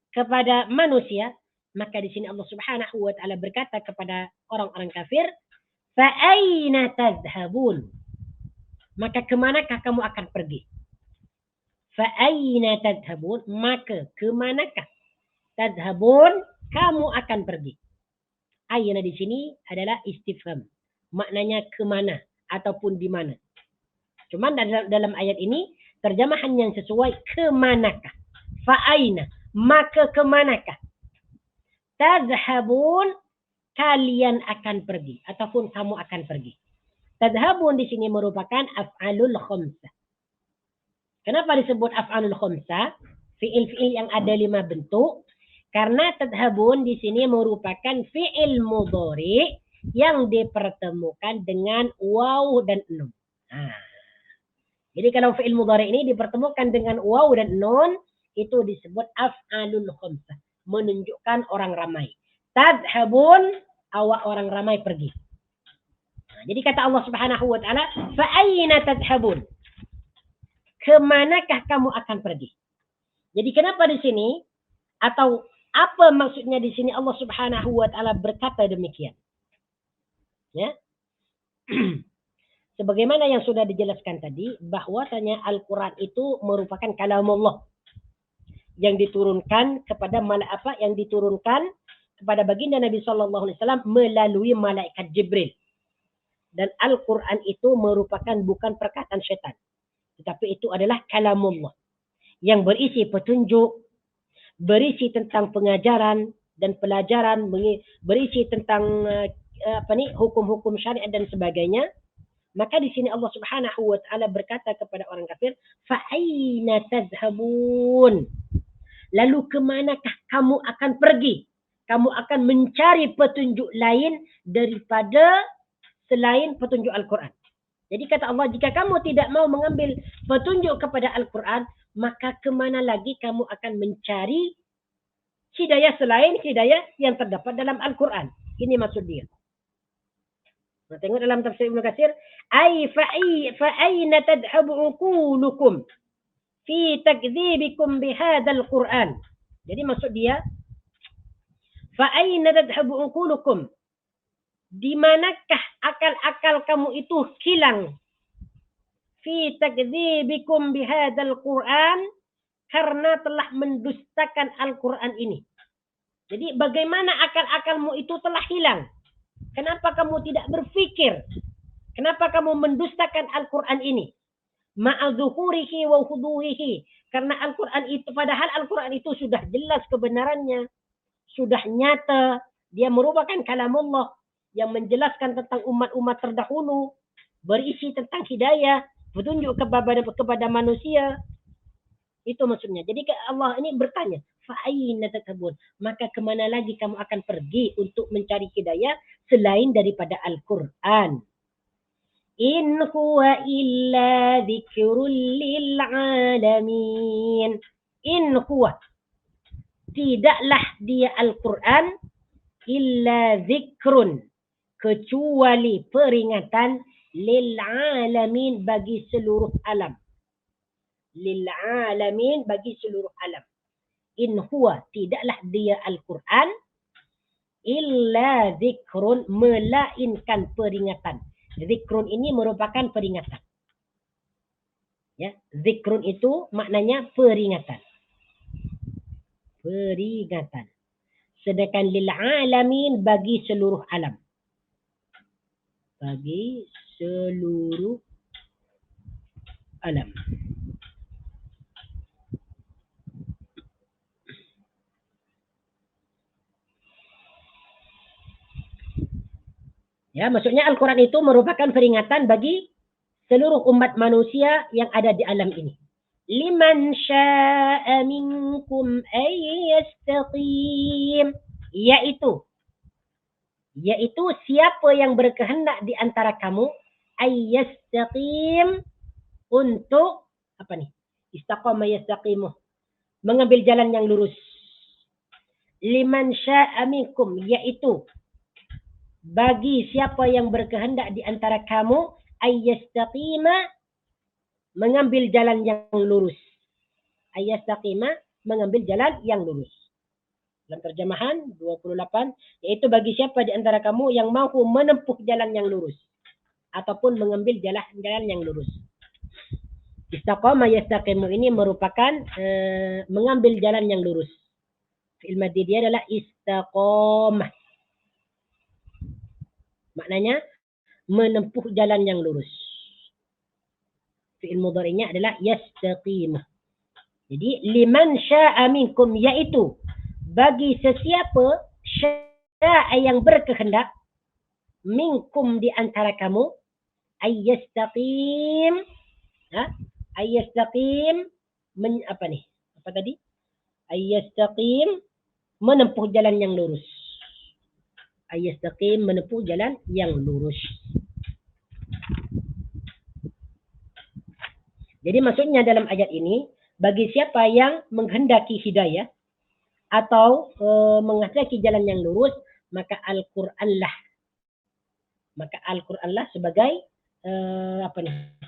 kepada manusia, maka di sini Allah Subhanahu wa taala berkata kepada orang-orang kafir, fa aina tadhhabun? Maka kemanakah kamu akan pergi? Fa aina tadhhabun? Maka kemanakah tadhhabun? Kamu akan pergi. Aina di sini adalah istifham. Maknanya kemana ataupun di mana. Cuman dalam ayat ini terjemahan yang sesuai, kemanakah? Fa'aina, maka kemanakah? Tadhhabun, kalian akan pergi ataupun kamu akan pergi. Tadhhabun di sini merupakan af'alul khamsah. Kenapa disebut af'alul khamsah? Fi'il-fi'il yang ada 5 bentuk. Karena tadhabun di sini merupakan fi'il mudhari yang dipertemukan dengan waw dan nun. Jadi kalau fi'il mudhari ini dipertemukan dengan waw dan nun, itu disebut af'alul khamsah, menunjukkan orang ramai. Tadhabun, awak orang ramai pergi. Jadi kata Allah Subhanahu wa taala, fa aina tadhabun? Kemanakah kamu akan pergi? Jadi kenapa di sini, atau apa maksudnya di sini Allah Subhanahu wa taala berkata demikian? Ya. Sebagaimana yang sudah dijelaskan tadi, bahwasanya Al-Quran itu merupakan kalamullah yang diturunkan kepada yang diturunkan kepada baginda Nabi Sallallahu Alaihi Wasallam melalui malaikat Jibril. Dan Al-Quran itu merupakan bukan perkataan syaitan, tetapi itu adalah kalamullah yang berisi petunjuk, berisi tentang pengajaran dan pelajaran, berisi tentang hukum-hukum syariat dan sebagainya. Maka di sini Allah Subhanahu wa taala berkata kepada orang kafir, fa aina tadhhabun? Lalu kemanakah kamu akan pergi? Kamu akan mencari petunjuk lain daripada selain petunjuk Al-Quran. Jadi kata Allah, jika kamu tidak mau mengambil petunjuk kepada Al-Quran, maka kemana lagi kamu akan mencari hidayah selain hidayah yang terdapat dalam Al-Quran. Ini maksud dia. Nah, tengok dalam tafsir Ibnu Katsir, fa aina tadhhabu uqulukum fi takdzibikum bihadzal Qur'an. Jadi maksud dia, fa aina tadhhabu uqulukum? Di manakah akal-akal kamu itu hilang? Fi takdzibikum bihadzal Qur'an, karena telah mendustakan Al-Quran ini. Jadi bagaimana akal-akalmu itu telah hilang? Kenapa kamu tidak berpikir? Kenapa kamu mendustakan Al-Quran ini? Ma'adzuhurihi wa huduhihi. Karena Al-Quran itu, padahal Al-Quran itu sudah jelas kebenarannya. Sudah nyata. Dia merupakan kalamullah yang menjelaskan tentang umat-umat terdahulu. Berisi tentang hidayah. Petunjuk kepada manusia. Itu maksudnya. Jadi Allah ini bertanya, fa'aina tadhhabun? Maka kemana lagi kamu akan pergi untuk mencari hidayah selain daripada Al-Quran? In huwa illa dzikrul lil alamin. In huwa, tidaklah dia Al-Quran, illa dzikrun, kecuali peringatan, lil alamin, bagi seluruh alam. Lil alamin, bagi seluruh alam. In huwa, tidaklah dia Al-Quran, illa zikrun, melainkan peringatan. Zikrun ini merupakan peringatan. Ya, zikrun itu maknanya peringatan. Peringatan. Sedangkan lil alamin, bagi seluruh alam. Bagi seluruh alam. Ya, maksudnya Al-Quran itu merupakan peringatan bagi seluruh umat manusia yang ada di alam ini. Liman sya'a minkum ayyastaqim. Yaitu siapa yang berkehendak di antara kamu, ayyastaqim, untuk apa nih? Istaqama yastaqimuh, mengambil jalan yang lurus. Liman sya'a minkum, yaitu bagi siapa yang berkehendak di antara kamu, ayyastaqima, mengambil jalan yang lurus. Ayyastaqima, mengambil jalan yang lurus. Dalam terjemahan 28, yaitu bagi siapa di antara kamu yang mampu menempuh jalan yang lurus ataupun mengambil jalan yang lurus. Istaqama yastaqimu ini merupakan mengambil jalan yang lurus. Fi'il madhi dia adalah istaqamah. Maknanya menempuh jalan yang lurus. Fi'il mudhari'nya adalah yastaqimah. Jadi liman sya'a minkum, yaitu bagi sesiapa sya'a yang berkehendak, minkum di antara kamu, ayyastaqim, Ayyastaqim apa nih? Apa tadi? Ayyastaqim menempuh jalan yang lurus. Ayyastaqim menempuh jalan yang lurus. Jadi maksudnya dalam ayat ini, bagi siapa yang menghendaki hidayah atau menghendaki jalan yang lurus, maka Al-Qur'anlah. Maka Al-Qur'anlah sebagai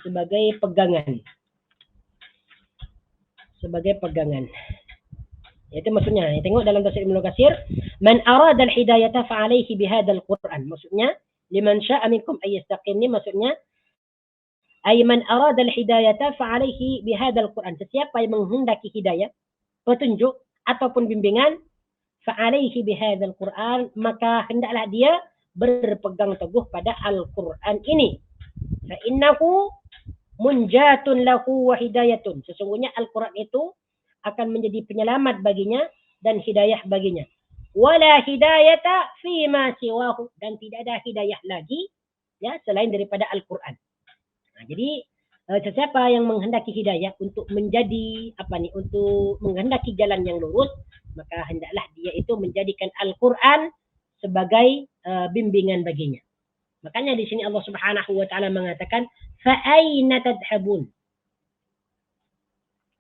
sebagai pegangan. Sebagai pegangan. Itu maksudnya. Tengok dalam tafsir Ibnu Katsir, man arada al-hidayata fa alayhi bihadzal Qur'an. Maksudnya, liman syaa'a minkum ay yastaqim, ini maksudnya ay man arada al-hidayata fa alayhi bihadzal Qur'an. Sesiapa yang menghendaki hidayah, petunjuk ataupun bimbingan, fa alayhi bihadzal Qur'an, maka hendaklah dia berpegang teguh pada Al-Qur'an ini. Fa innahu munjatun lahu wa hidayatun. Sesungguhnya Al-Qur'an itu akan menjadi penyelamat baginya dan hidayah baginya. Wala hidayata fima siwahu, dan tidak ada hidayah lagi ya selain daripada Al-Qur'an. Nah, jadi sesiapa yang menghendaki hidayah untuk menjadi untuk menghendaki jalan yang lurus, maka hendaklah dia itu menjadikan Al-Qur'an sebagai bimbingan baginya. Makanya di sini Allah Subhanahu wa taala mengatakan, fa aina tadhhabun?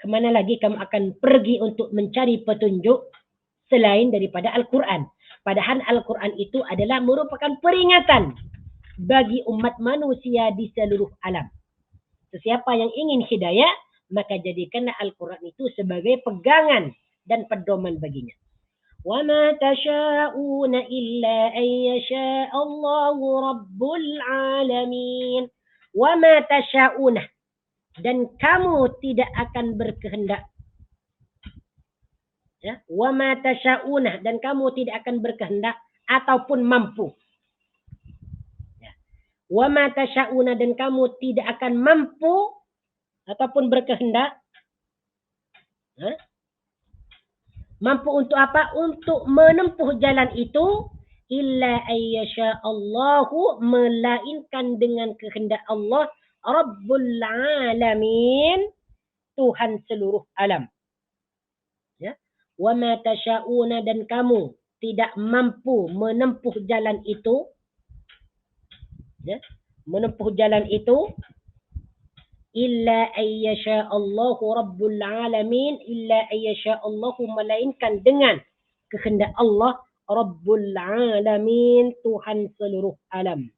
Kemana lagi kamu akan pergi untuk mencari petunjuk selain daripada Al-Quran? Padahal Al-Quran itu adalah merupakan peringatan bagi umat manusia di seluruh alam. Sesiapa yang ingin hidayah, maka jadikanlah Al-Quran itu sebagai pegangan dan pedoman baginya. وَمَا تَشَاءُونَ إِلَّا أَن يَشَاءَ اللَّهُ رَبُّ الْعَالَمِينَ. وَمَا تَشَاءُونَ, dan kamu tidak akan berkehendak. Ya, wa ma tasyauna, dan kamu tidak akan berkehendak ataupun mampu. Ya. Wa ma tasyauna, dan kamu tidak akan mampu ataupun berkehendak. Ya. Mampu untuk apa? Untuk menempuh jalan itu, illa ayyasha Allahu, melainkan dengan kehendak Allah, Rabbul Alamin, Tuhan seluruh alam. Ya. Wa ma tasyauna, dan kamu tidak mampu menempuh jalan itu. Ya. Menempuh jalan itu, illa ayyasha Allahu Rabbul Alamin, illa ayyasha Allahu, melainkan dengan kehendak Allah, Rabbul Alamin, Tuhan seluruh alam.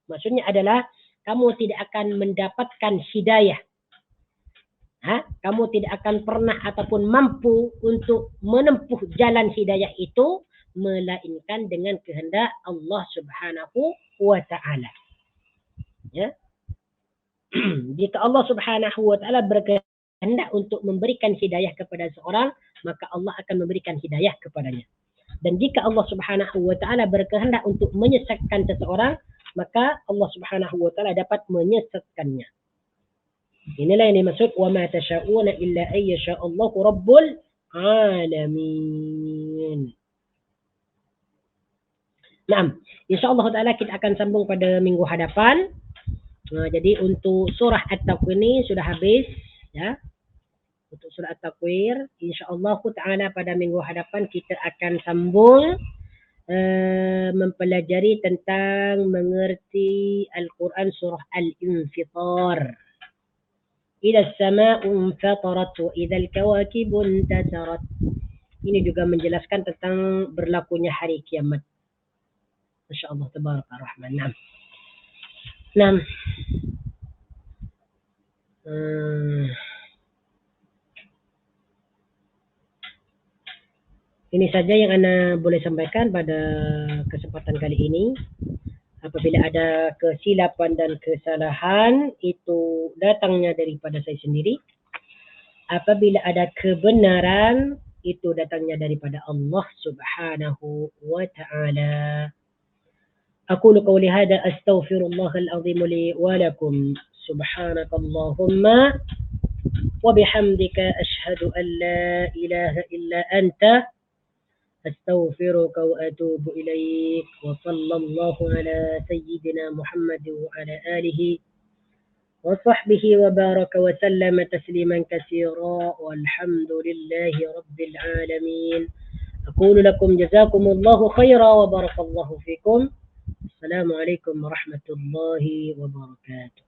Maksudnya adalah kamu tidak akan mendapatkan hidayah. Kamu tidak akan pernah ataupun mampu untuk menempuh jalan hidayah itu, melainkan dengan kehendak Allah Subhanahu wa ta'ala. Ya. Jika Allah Subhanahu wa ta'ala berkehendak untuk memberikan hidayah kepada seorang, maka Allah akan memberikan hidayah kepadanya. Dan jika Allah Subhanahu wa ta'ala berkehendak untuk menyesatkan seseorang, maka Allah Subhanahu wa ta'ala dapat menyesatkannya. Inilah yang dimaksud wa ma tasyauna illa ayyasha Allahu Rabbul Alamin. Nah, insyaallah taala kita akan sambung pada minggu hadapan. Jadi untuk surah At-Takwir ini sudah habis ya. Untuk surah At-Takwir, insyaallah taala pada minggu hadapan kita akan sambung mempelajari tentang mengerti Al-Quran surah Al-Infitar. Idza as-samaa'u infatarat wa idzal kawakibu intasarat. Ini juga menjelaskan tentang berlakunya hari kiamat. Masyaallah tabaraka rahman. Naam. Ini saja yang Ana boleh sampaikan pada kesempatan kali ini. Apabila ada kesilapan dan kesalahan, itu datangnya daripada saya sendiri. Apabila ada kebenaran, itu datangnya daripada Allah Subhanahu wa ta'ala. Aqulu qawli hadha astaghfirullahal azim li wa lakum. Subhanakallahumma wa bihamdika ashhadu an la ilaha illa anta أستغفرك وأتوب إليك وصلى الله على سيدنا محمد وعلى آله وصحبه وبارك وسلم تسليما كثيرا، والحمد لله رب العالمين. أقول لكم جزاكم الله خيرا وبارك الله فيكم. السلام عليكم ورحمة الله وبركاته.